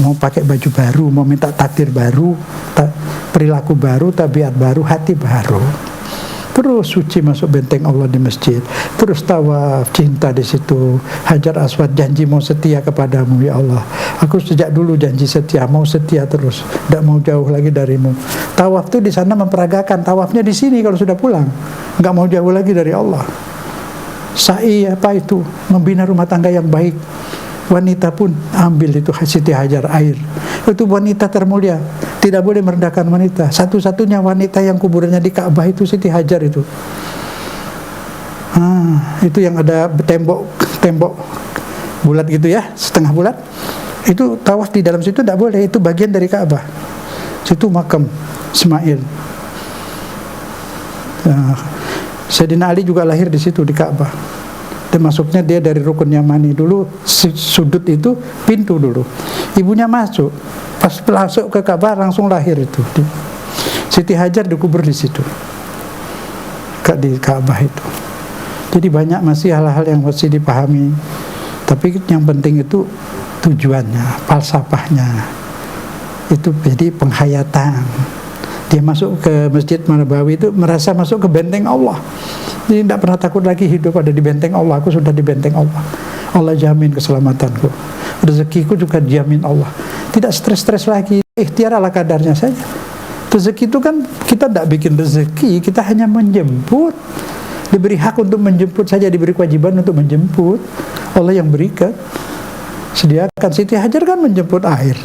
mau pakai baju baru, mau minta takdir baru, perilaku baru, tabiat baru, hati baru. Terus suci masuk benteng Allah di masjid, terus tawaf, cinta di situ, Hajar Aswad, janji mau setia kepadamu ya Allah. Aku sejak dulu janji setia, mau setia terus, tidak mau jauh lagi darimu. Tawaf tuh di sana memperagakan, tawafnya di sini kalau sudah pulang, nggak mau jauh lagi dari Allah. Sa'i apa itu? Membina rumah tangga yang baik. Wanita pun ambil itu Siti Hajar air. Itu wanita termulia, tidak boleh merendahkan wanita. Satu-satunya wanita yang kuburannya di Ka'bah itu Siti Hajar itu. Itu yang ada tembok bulat gitu ya, setengah bulat. Itu tawaf di dalam situ tidak boleh, itu bagian dari Ka'bah. Situ makam Ismail. Sayyidina Ali juga lahir di situ di Ka'bah. Dan masuknya dia dari rukun Yamani dulu, sudut itu pintu dulu. Ibunya masuk, pas masuk ke Ka'bah langsung lahir itu. Siti Hajar dikubur di situ, di Ka'bah itu. Jadi banyak masih hal-hal yang mesti dipahami. Tapi yang penting itu tujuannya, falsafahnya. Itu jadi penghayatan. Dia masuk ke Masjid Nabawi itu merasa masuk ke benteng Allah. Jadi tidak pernah takut lagi hidup ada di benteng Allah. Aku sudah di benteng Allah. Allah jamin keselamatanku. Rezekiku juga jamin Allah. Tidak stres-stres lagi. Ikhtiar ala kadarnya saja. Rezeki itu kan kita tidak bikin rezeki, kita hanya menjemput. Diberi hak untuk menjemput saja, diberi kewajiban untuk menjemput. Allah yang berikan. Sediakan. Siti Hajar kan menjemput air.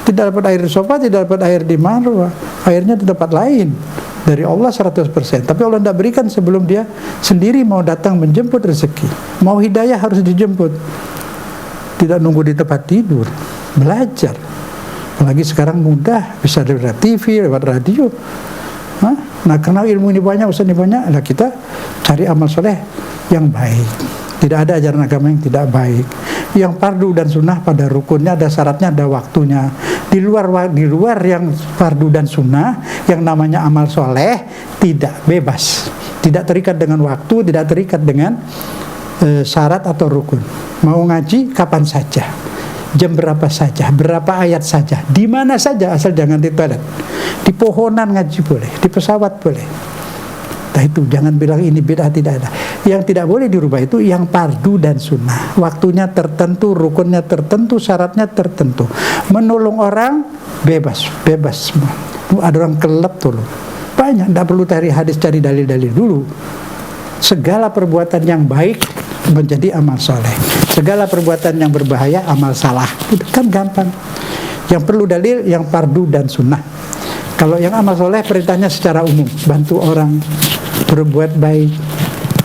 Tidak dapat air di sofa, tidak dapat air di Marwah. Airnya di tempat lain. Dari Allah 100%. Tapi Allah tidak berikan sebelum dia sendiri mau datang menjemput rezeki. Mau hidayah harus dijemput. Tidak nunggu di tempat tidur. Belajar. Apalagi sekarang mudah, bisa lewat TV, lewat radio. Nah karena ilmu ini banyak, usaha ini banyak, nah kita cari amal soleh yang baik. Tidak ada ajaran agama yang tidak baik. Yang fardu dan sunnah pada rukunnya ada syaratnya, ada waktunya. Di luar yang fardu dan sunnah yang namanya amal soleh tidak bebas, tidak terikat dengan waktu, tidak terikat dengan syarat atau rukun. Mau ngaji kapan saja, jam berapa saja, berapa ayat saja, di mana saja, asal jangan di toilet. Di pohonan ngaji boleh, di pesawat boleh. Nah itu, jangan bilang ini bid'ah, tidak ada. Yang tidak boleh dirubah itu yang fardu dan sunnah. Waktunya tertentu, rukunnya tertentu, syaratnya tertentu. Menolong orang bebas semua. Ada orang kelab tolong, banyak, tidak perlu cari hadis, cari dalil-dalil dulu. Segala perbuatan yang baik menjadi amal soleh, segala perbuatan yang berbahaya amal salah. Itu kan gampang. Yang perlu dalil yang fardu dan sunnah. Kalau yang amal soleh perintahnya secara umum, bantu orang, berbuat baik,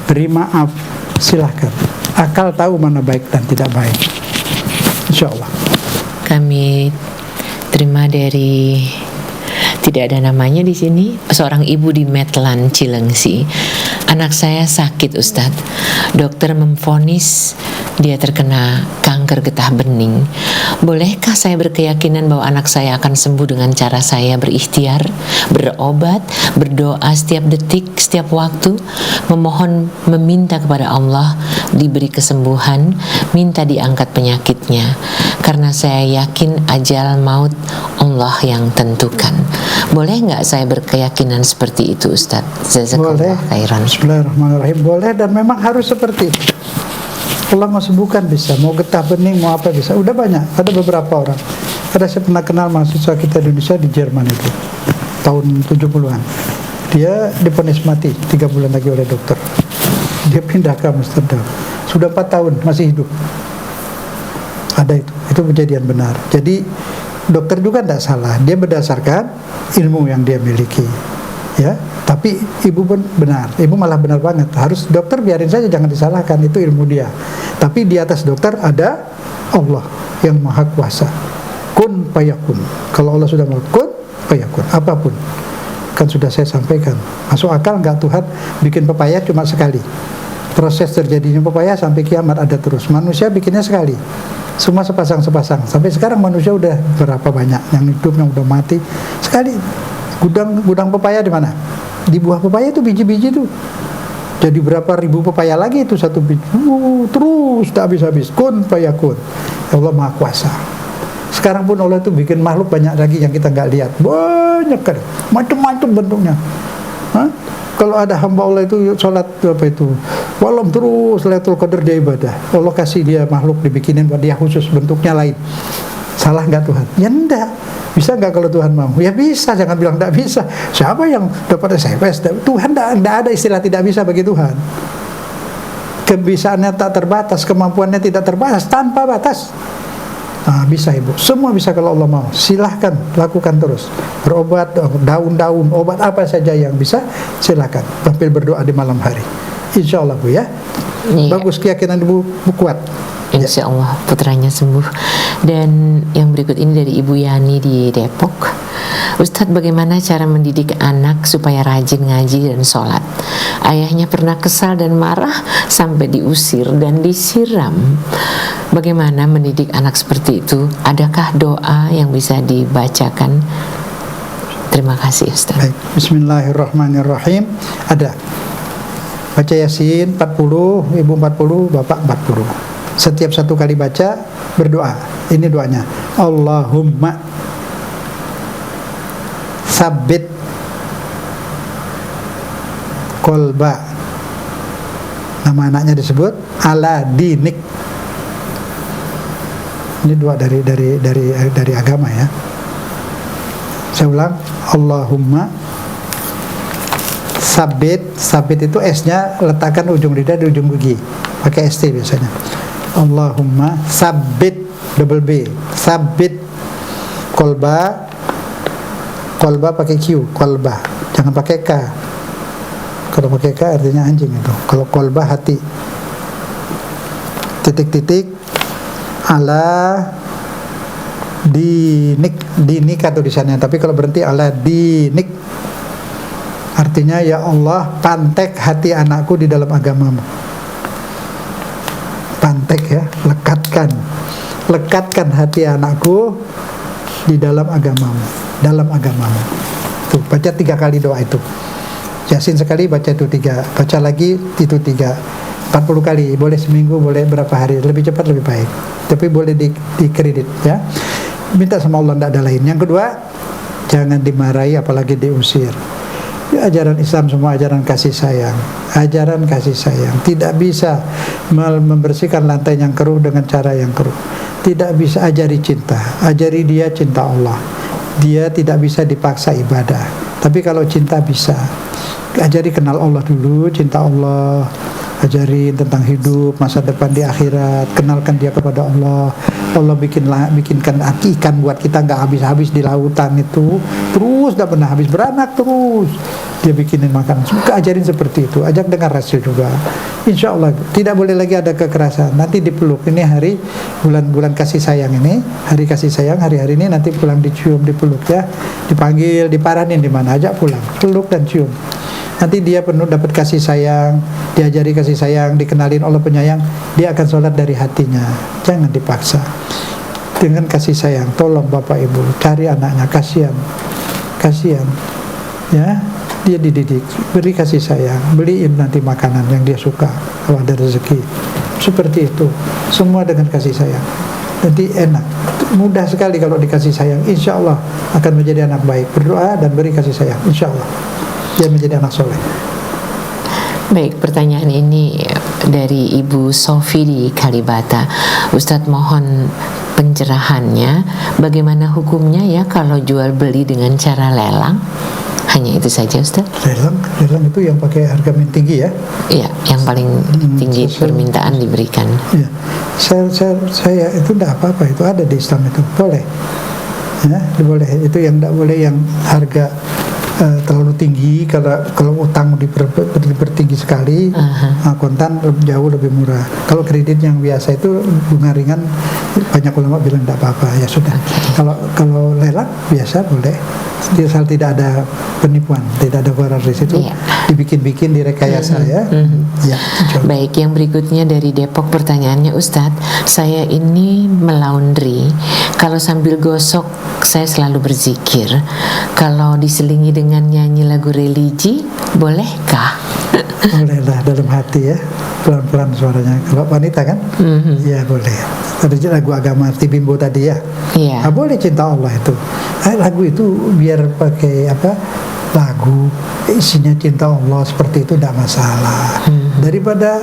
beri maaf, silahkan. Akal tahu mana baik dan tidak baik, insya Allah. Kami terima dari, tidak ada namanya di sini, seorang ibu di Metlan, Cilengsi. Anak saya sakit, Ustadz. Dokter memvonis dia terkena kanker getah bening. Bolehkah saya berkeyakinan bahwa anak saya akan sembuh dengan cara saya berikhtiar, berobat, berdoa setiap detik, setiap waktu, memohon, meminta kepada Allah diberi kesembuhan, minta diangkat penyakitnya, karena saya yakin ajal maut Allah yang tentukan. Boleh nggak saya berkeyakinan seperti itu, Ustadz? Jazakallah khairan. Bismillahirrahmanirrahim. Boleh, dan memang harus seperti itu. Allah mau sembuhkan bisa, mau getah bening, mau apa bisa. Udah banyak, ada beberapa orang. Ada, saya pernah kenal mahasiswa kita di Indonesia di Jerman itu, tahun 70-an. Dia divonis mati 3 bulan lagi oleh dokter. Dia pindah ke Amsterdam. Sudah 4 tahun masih hidup. Ada itu kejadian benar. Jadi dokter juga tidak salah. Dia berdasarkan ilmu yang dia miliki. Ya, tapi ibu pun benar. Ibu malah benar banget. Harus dokter biarin saja, jangan disalahkan, itu ilmu dia. Tapi di atas dokter ada Allah yang maha kuasa. Kun fayakun. Kalau Allah sudah mau kun fayakun, apapun. Kan sudah saya sampaikan. Masuk akal nggak Tuhan bikin pepaya cuma sekali? Proses terjadinya pepaya sampai kiamat ada terus. Manusia bikinnya sekali. Semua sepasang-sepasang. Sampai sekarang manusia udah berapa banyak yang hidup, yang udah mati. Sekali. Gudang pepaya di mana? Di buah pepaya itu biji-biji itu. Jadi berapa ribu pepaya lagi itu satu biji. Terus tak habis-habis. Kun fayakun. Allah Maha Kuasa. Sekarang pun Allah itu bikin makhluk banyak lagi yang kita nggak lihat. Banyak kan. Macam-macam bentuknya. Kalau ada hamba Allah itu sholat apa itu, malam terus Lailatul Qadar dia ibadah. Allah kasih dia makhluk dibikinin buat dia khusus, bentuknya lain. Salah nggak Tuhan? Ya enggak. Bisa nggak kalau Tuhan mau? Ya bisa, jangan bilang nggak bisa. Siapa yang dapat SMS? Tuhan nggak ada istilah tidak bisa bagi Tuhan. Kebisaannya tak terbatas, kemampuannya tidak terbatas, tanpa batas. Nah, bisa ibu, semua bisa kalau Allah mau. Silahkan lakukan terus. Berobat, daun-daun, obat apa saja yang bisa, silahkan. Sambil berdoa di malam hari. Insya Allah Bu ya. Iya. Bagus keyakinan ibu kuat. Insya Allah putranya sembuh. Dan yang berikut ini dari Ibu Yani di Depok. Ustadz, bagaimana cara mendidik anak supaya rajin ngaji dan sholat? Ayahnya pernah kesal dan marah sampai diusir dan disiram. Bagaimana mendidik anak seperti itu? Adakah doa yang bisa dibacakan? Terima kasih Ustadz. Baik. Bismillahirrahmanirrahim. Ada. Baca Yasin 40, ibu 40, bapak 40. Setiap satu kali baca berdoa. Ini doanya. Allahumma sabbit kolba. Nama anaknya disebut ala dinik. Ini doa dari agama ya. Saya ulang. Allahumma sabit itu S-nya letakkan ujung lidah di ujung gigi. Pakai ST biasanya. Allahumma sabbit double B, sabbit kolba pakai Q, kolba, jangan pakai K. Kalau pakai K artinya anjing itu. Kalau kolba hati. Titik-titik ala dinik atau di sana. Tapi kalau berhenti ala dinik, artinya ya Allah, pantek hati anakku di dalam agamamu. Pantek ya, lekatkan hati anakku di dalam agamamu, Tuh, baca 3 kali doa itu. Yasin sekali, baca itu 3, baca lagi itu 3, 40 kali, boleh seminggu, boleh berapa hari, lebih cepat lebih baik, tapi boleh di kredit ya. Minta sama Allah, tidak ada lain. Yang kedua, jangan dimarahi apalagi diusir. Ajaran Islam semua ajaran kasih sayang, ajaran kasih sayang. Tidak bisa membersihkan lantai yang keruh dengan cara yang keruh. Tidak bisa. Ajari cinta, ajari dia cinta Allah. Dia tidak bisa dipaksa ibadah, tapi kalau cinta bisa. Ajari kenal Allah dulu, cinta Allah, ajarin tentang hidup, masa depan di akhirat, kenalkan dia kepada Allah. Allah bikinkan ikan buat kita nggak habis-habis di lautan itu, terus nggak pernah habis, beranak terus. Dia bikinin makan, ajarin seperti itu, ajak dengar rasio juga. Insya Allah tidak boleh lagi ada kekerasan. Nanti dipeluk, ini hari bulan kasih sayang ini, hari kasih sayang, hari-hari ini nanti pulang dicium, dipeluk ya, dipanggil, diparanin di mana, ajak pulang, peluk dan cium. Nanti dia penuh dapat kasih sayang, diajari kasih sayang, dikenalin Allah penyayang, dia akan sholat dari hatinya. Jangan dipaksa. Dengan kasih sayang, tolong Bapak Ibu cari anaknya, kasihan, ya, dia dididik, beri kasih sayang, beliin nanti makanan yang dia suka kalau ada rezeki. Seperti itu, semua dengan kasih sayang. Jadi enak, mudah sekali kalau dikasih sayang. Insya Allah akan menjadi anak baik. Berdoa dan beri kasih sayang, insya Allah dia menjadi anak soleh. Baik, pertanyaan ini dari Ibu Sofi di Kalibata. Ustadz mohon pencerahannya, bagaimana hukumnya ya kalau jual beli dengan cara lelang? Hanya itu saja Ustadz. Lelang itu yang pakai harga tinggi ya? Iya, yang paling tinggi permintaan diberikan. Ya, saya itu tidak apa-apa, itu ada di Islam itu, boleh. Ya, boleh. Itu yang tidak boleh yang harga terlalu tinggi. Kalau utang dipertinggi sekali, kontan jauh lebih murah. Kalau kredit yang biasa itu bunga ringan, banyak ulama bilang tidak apa-apa, ya sudah. Kalau lelang biasa boleh, asal tidak ada penipuan, tidak ada gharar di situ, dibikin-bikin, direkayasa ya. Ya, baik, yang berikutnya dari Depok, pertanyaannya Ustadz, saya ini melaundry, kalau sambil gosok saya selalu berzikir, kalau diselingi dengan nyanyi lagu religi bolehkah? Bolehlah, dalam hati ya, pelan-pelan suaranya. Kalau wanita kan, ya boleh. Ada lagu agama Tibimbo tadi ya, boleh, cinta Allah itu. Lagu itu biar pakai lagu isinya cinta Allah seperti itu tidak masalah. Daripada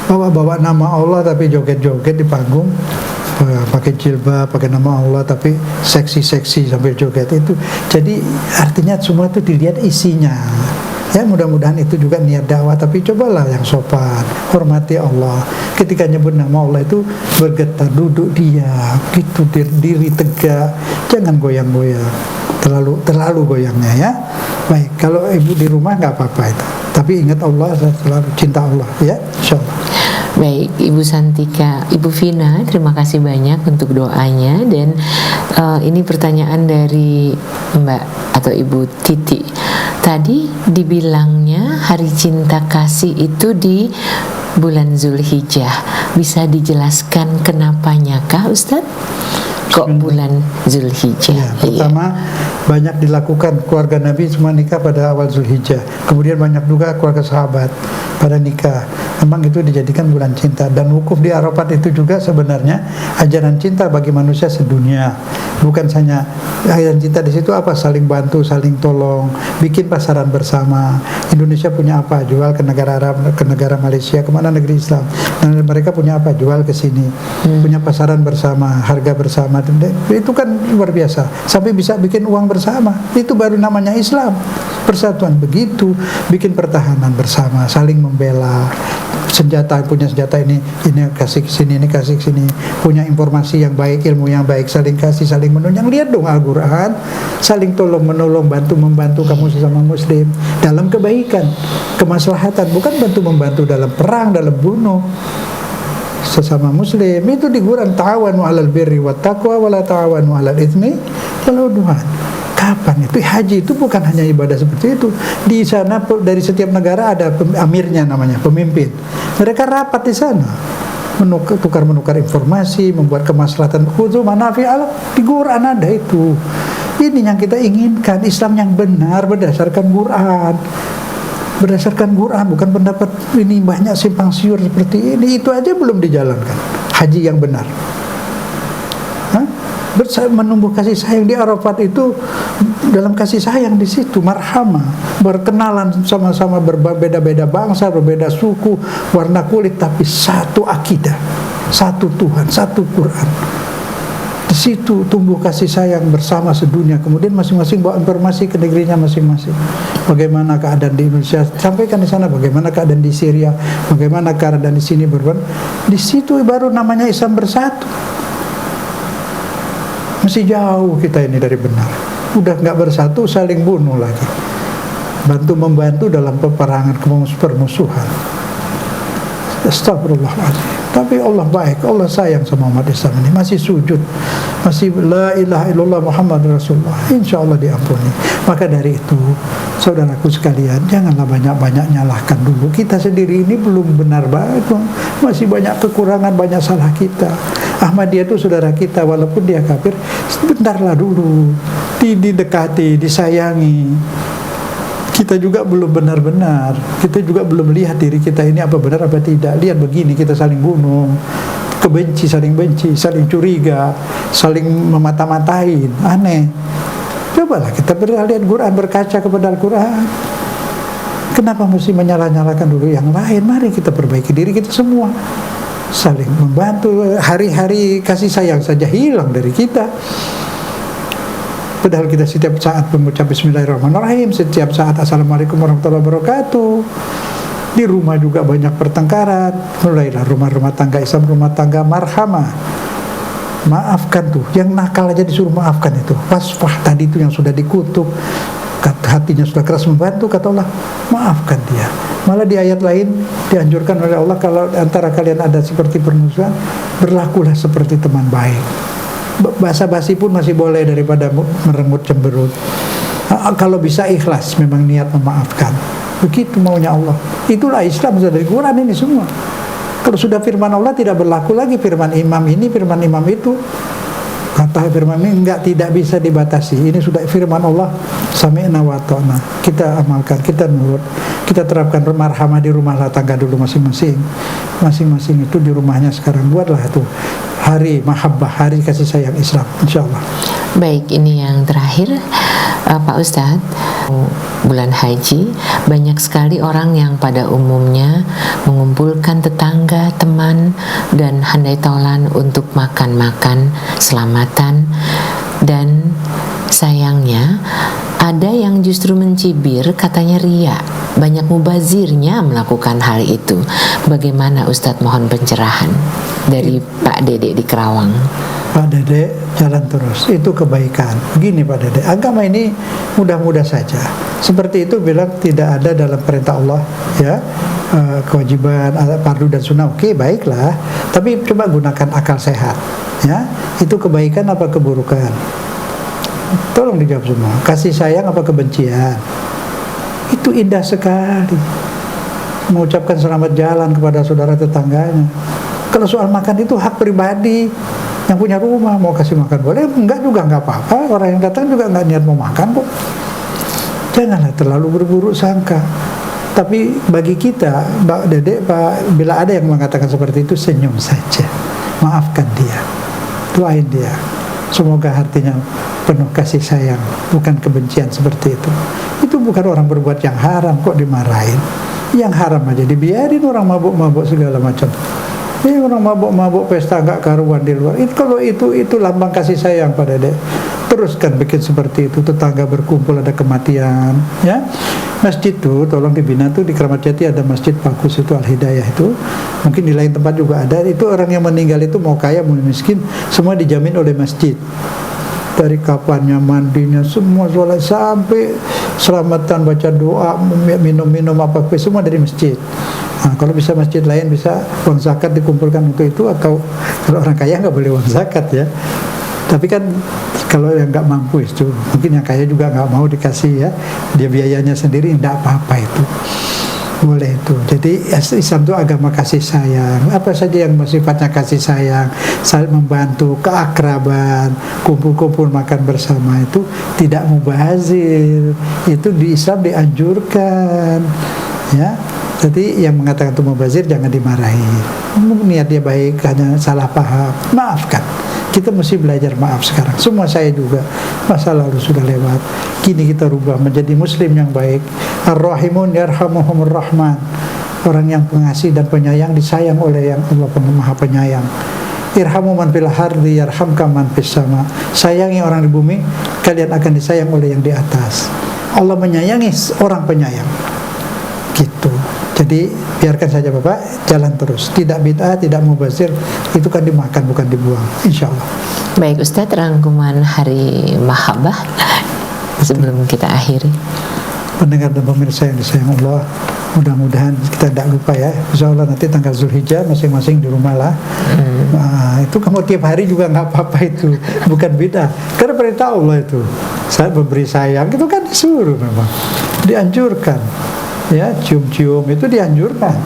bawa nama Allah tapi joget-joget di panggung, pakai jilbab, pakai nama Allah tapi seksi-seksi sambil joget itu. Jadi artinya semua itu dilihat isinya. Ya, mudah-mudahan itu juga niat dakwah, tapi cobalah yang sopan, hormati Allah. Ketika nyebut nama Allah itu bergetar, duduk diam, gitu, diri tegak, jangan goyang-goyang, terlalu goyangnya ya. Baik, kalau ibu di rumah nggak apa-apa itu, tapi ingat Allah, selalu cinta Allah ya, insyaallah. Baik, Ibu Santika, Ibu Vina, terima kasih banyak untuk doanya. Dan ini pertanyaan dari Mbak atau Ibu Titi. Tadi dibilangnya hari cinta kasih itu di bulan Zulhijjah. Bisa dijelaskan kenapanya kah Ustadz? Kok bulan Zulhijjah? Ya, pertama banyak dilakukan keluarga Nabi semua nikah pada awal Zulhijjah. Kemudian banyak juga keluarga sahabat pada nikah. Memang itu dijadikan bulan cinta. Dan wukuf di Arafat itu juga sebenarnya ajaran cinta bagi manusia sedunia. Bukan hanya ajaran cinta di situ apa? Saling bantu, saling tolong, bikin pasaran bersama. Indonesia punya apa? Jual ke negara Arab, ke negara Malaysia, kemana negeri Islam. Dan mereka punya apa? Jual ke sini. Punya pasaran bersama, harga bersama. Itu kan luar biasa. Sampai bisa bikin uang bersama. Itu baru namanya Islam. Persatuan begitu, bikin pertahanan bersama, saling membela. Senjata, punya senjata ini kasih ke sini, ini kasih ke sini. Punya informasi yang baik, ilmu yang baik, saling kasih, saling menunjang. Lihat dong Al-Quran, saling tolong menolong, membantu kamu sesama muslim dalam kebaikan, kemaslahatan, bukan membantu dalam perang, dalam bunuh sesama muslim. Itu di Quran, ta'awanu 'alal birri wat taqwa wa la ta'awanu 'alal itsmi wal 'udwan. Kapan itu? Haji itu bukan hanya ibadah seperti itu. Di sana dari setiap negara ada amirnya, namanya pemimpin. Mereka rapat di sana, menukar informasi, membuat kemaslahatan. Khudzu manafi'al, di Quran ada itu. Ini yang kita inginkan, Islam yang benar berdasarkan Quran. Berdasarkan Quran, bukan pendapat ini banyak simpang siur seperti ini. Itu aja belum dijalankan. Haji yang benar. Menumbuh kasih sayang di Arafat itu, dalam kasih sayang di situ marhamah, berkenalan sama-sama, berbeda-beda bangsa, berbeda suku, warna kulit, tapi satu akidah, satu Tuhan, satu Quran. Di situ tumbuh kasih sayang bersama sedunia. Kemudian masing-masing bawa informasi ke negerinya masing-masing. Bagaimana keadaan di Indonesia, sampaikan di sana. Bagaimana keadaan di Syria, bagaimana keadaan di sini berbuat. Di situ baru namanya Islam bersatu. Masih jauh kita ini dari benar. Udah nggak bersatu, saling bunuh lagi. Bantu-membantu dalam peperangan permusuhan. Astagfirullahaladzim. Tapi Allah baik, Allah sayang sama umat Islam ini. Masih sujud, masih la ilaha illallah Muhammad Rasulullah, insya Allah diampuni. Maka dari itu, saudaraku sekalian, janganlah banyak-banyak nyalahkan dulu. Kita sendiri ini belum benar banget, masih banyak kekurangan, banyak salah kita. Ahmadiyah itu saudara kita, walaupun dia kafir, sebentarlah dulu, didekati, disayangi. Kita juga belum benar-benar, kita juga belum lihat diri kita ini apa benar apa tidak. Lihat begini, kita saling bunuh, kebenci, saling curiga, saling memata-matain, aneh. Cobalah kita beralihan Quran, berkaca kepada Al-Quran. Kenapa mesti menyalah-nyalahkan dulu yang lain? Mari kita perbaiki diri kita semua, saling membantu. Hari-hari kasih sayang saja hilang dari kita. Padahal kita setiap saat mengucap Bismillahirrahmanirrahim, setiap saat Assalamualaikum warahmatullahi wabarakatuh. Di rumah juga banyak pertengkaran. Mulailah rumah-rumah tangga Islam, rumah tangga marhamah. Maafkan tuh, yang nakal aja disuruh maafkan itu. Wasfah tadi itu yang sudah dikutuk, hatinya sudah keras membantu, kata Allah, maafkan dia. Malah di ayat lain dianjurkan oleh Allah, kalau antara kalian ada seperti permusuhan, berlakulah seperti teman baik. Basa-basi pun masih boleh daripada merengut cemberut. Kalau bisa ikhlas, memang niat memaafkan. Begitu maunya Allah. Itulah Islam dari Quran ini semua. Kalau sudah firman Allah tidak berlaku lagi firman imam ini, firman imam itu. Kata firman ini tidak bisa dibatasi. Ini sudah firman Allah, sami'na wa ta'na. Kita amalkan, kita nurut, kita terapkan marhamah di rumah tangga dulu masing-masing. Masing-masing itu di rumahnya sekarang buatlah itu hari mahabbah, hari kasih sayang Islam, insyaallah. Baik, ini yang terakhir, Pak Ustadz. Bulan haji, banyak sekali orang yang pada umumnya mengumpulkan tetangga, teman, dan handai taulan untuk makan-makan selamatan. Dan sayangnya ada yang justru mencibir, katanya ria. Banyak mubazirnya melakukan hal itu. Bagaimana Ustadz, mohon pencerahan dari Pak Dede di Kerawang. Pak Dede, jalan terus, itu kebaikan. Begini Pak Dede, agama ini mudah-mudah saja. Seperti itu bilang tidak ada dalam perintah Allah, ya, kewajiban, fardu dan sunnah. Oke, baiklah. Tapi coba gunakan akal sehat, ya. Itu kebaikan apa keburukan? Tolong dijawab semua. Kasih sayang apa kebencian? Itu indah sekali. Mengucapkan selamat jalan kepada saudara tetangganya. Kalau soal makan itu hak pribadi. Yang punya rumah mau kasih makan boleh, enggak juga enggak apa-apa. Orang yang datang juga enggak niat mau makan kok. Janganlah terlalu berburuk sangka. Tapi bagi kita, Mbak Dede, Pak, bila ada yang mengatakan seperti itu, senyum saja, maafkan dia, doain dia. Semoga hatinya penuh kasih sayang, bukan kebencian seperti itu. Itu bukan orang berbuat yang haram kok dimarahin. Yang haram aja dibiarin, orang mabuk-mabuk segala macam. Ini orang mabuk-mabuk pesta nggak karuan di luar. Kalau itu lambang kasih sayang Pak Dede. Teruskan bikin seperti itu. Tetangga berkumpul ada kematian, ya. Masjid tuh tolong dibina tuh di Kramat Jati ada masjid bagus itu Al-Hidayah itu. Mungkin di lain tempat juga ada. Itu orang yang meninggal itu mau kaya mau miskin semua dijamin oleh masjid. Dari kapannya, mandinya, semua sholat sampai selamatan, baca doa, minum-minum apa-apa semua dari masjid. Nah, kalau bisa masjid lain bisa uang zakat dikumpulkan untuk itu, atau kalau orang kaya nggak boleh uang zakat ya. Tapi kan kalau yang nggak mampu itu, mungkin yang kaya juga nggak mau dikasih ya, dia biayanya sendiri, nggak apa-apa itu. boleh itu. Jadi Islam itu agama kasih sayang. Apa saja yang sifatnya kasih sayang, saling membantu, keakraban, kumpul-kumpul makan bersama, itu tidak mubazir. Itu di Islam dianjurkan, ya. Jadi yang mengatakan itu mubazir jangan dimarahi. Niat dia baik, hanya salah paham, maafkan. Kita mesti belajar maaf sekarang. Semua saya juga, masa lalu sudah lewat. Kini kita rubah menjadi muslim yang baik. Ar-Rahimun yarhamuhumur Rahman. Orang yang pengasih dan penyayang disayang oleh yang Allah Maha Penyayang. Irhamu man fil ardi yarhamka man fis sama. Sayangi orang di bumi, kalian akan disayang oleh yang di atas. Allah menyayangi orang penyayang. Gitu. Jadi biarkan saja Bapak, jalan terus. Tidak bid'ah, tidak mubazir. Itu kan dimakan bukan dibuang, insya Allah. Baik Ustadz, rangkuman Hari Mahabbah sebelum kita akhiri. Pendengar dan pemirsa yang disayang Allah, mudah-mudahan kita tidak lupa ya. Insya Allah nanti tanggal Zulhijjah masing-masing di rumah lah. Nah, itu kamu tiap hari juga nggak apa-apa, itu bukan bid'ah. Karena perintah Allah itu, saat memberi sayang itu kan disuruh, memang dianjurkan. Ya, cium-cium itu dianjurkan.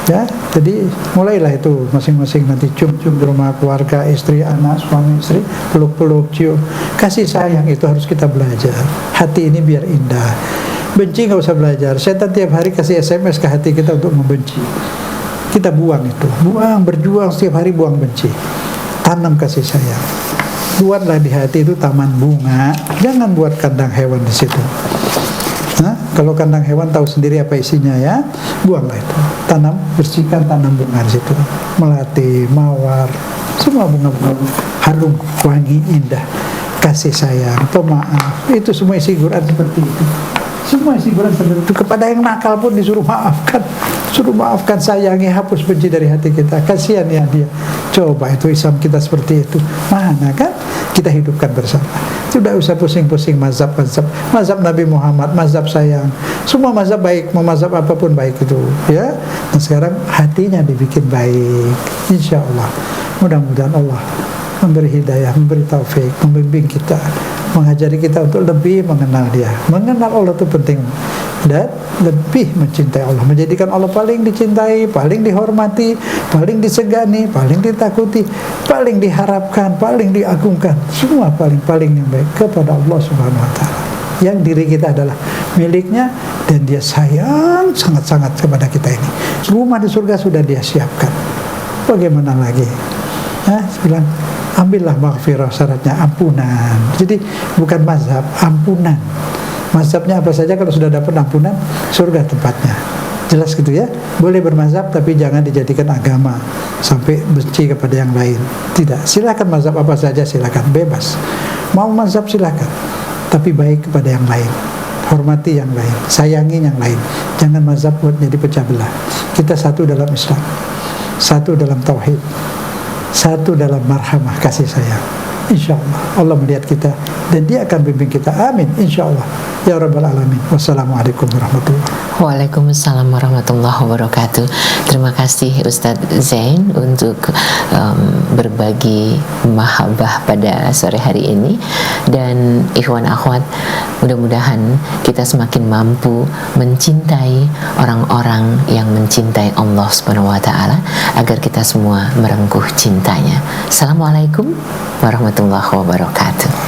Ya, jadi mulailah itu masing-masing nanti cium-cium di rumah keluarga, istri, anak, suami, istri, peluk-peluk, cium. Kasih sayang itu harus kita belajar. Hati ini biar indah. Benci nggak usah belajar. Setan tiap hari kasih SMS ke hati kita untuk membenci. Kita buang itu, buang, berjuang setiap hari, buang benci. Tanam kasih sayang. Buatlah di hati itu taman bunga. Jangan buat kandang hewan di situ. Nah, kalau kandang hewan tahu sendiri apa isinya ya, buanglah itu. Tanam, bersihkan, tanam bunga di situ. Melati, mawar, semua bunga-bunga harum, wangi, indah. Kasih sayang, pemaaf, itu semua isi Quran seperti itu. Semua isi Quran seperti itu. Kepada yang nakal pun disuruh maafkan. Suruh maafkan, sayangi, hapus benci dari hati kita. Kasihan ya dia. Coba itu Islam kita seperti itu. Mana kan? Kita hidupkan bersama. Tidak usah pusing-pusing mazhab-mazhab. Mazhab Nabi Muhammad, mazhab sayang. Semua mazhab baik, mau mazhab apapun baik itu, ya. Dan sekarang hatinya dibikin baik. Insya Allah. Mudah-mudahan Allah memberi hidayah, memberi taufik, membimbing kita, mengajari kita untuk lebih mengenal Dia. Mengenal Allah itu penting, dan lebih mencintai Allah, menjadikan Allah paling dicintai, paling dihormati, paling disegani, paling ditakuti, paling diharapkan, paling diagungkan. Semua paling-paling yang baik kepada Allah Subhanahu wa Ta'ala, yang diri kita adalah miliknya, dan Dia sayang sangat-sangat kepada kita ini. Rumah di surga sudah Dia siapkan. Bagaimana lagi? Bilang, ambillah maghfirah, syaratnya ampunan. Jadi bukan mazhab, ampunan. Mazhabnya apa saja, kalau sudah dapat ampunan, surga tempatnya. Jelas gitu ya. Boleh bermazhab tapi jangan dijadikan agama sampai benci kepada yang lain. Tidak, silakan mazhab apa saja, silakan, bebas. Mau mazhab silakan, tapi baik kepada yang lain. Hormati yang lain, sayangi yang lain. Jangan mazhab buat jadi pecah belah. Kita satu dalam Islam, satu dalam tauhid, satu dalam marhamah, kasih sayang. Insya Allah Allah melihat kita dan Dia akan bimbing kita. Amin, insya Allah ya Rabbal Alamin. Wassalamualaikum warahmatullahi wabarakatuh. Waalaikumsalam warahmatullahi wabarakatuh. Terima kasih Ustadz Zain untuk berbagi mahabbah pada sore hari ini. Dan ikhwan akhwat, mudah-mudahan kita semakin mampu mencintai orang-orang yang mencintai Allah Subhanahu wa Ta'ala, agar kita semua merengkuh cintanya. Assalamualaikum warahmatullahi wabarakatuh.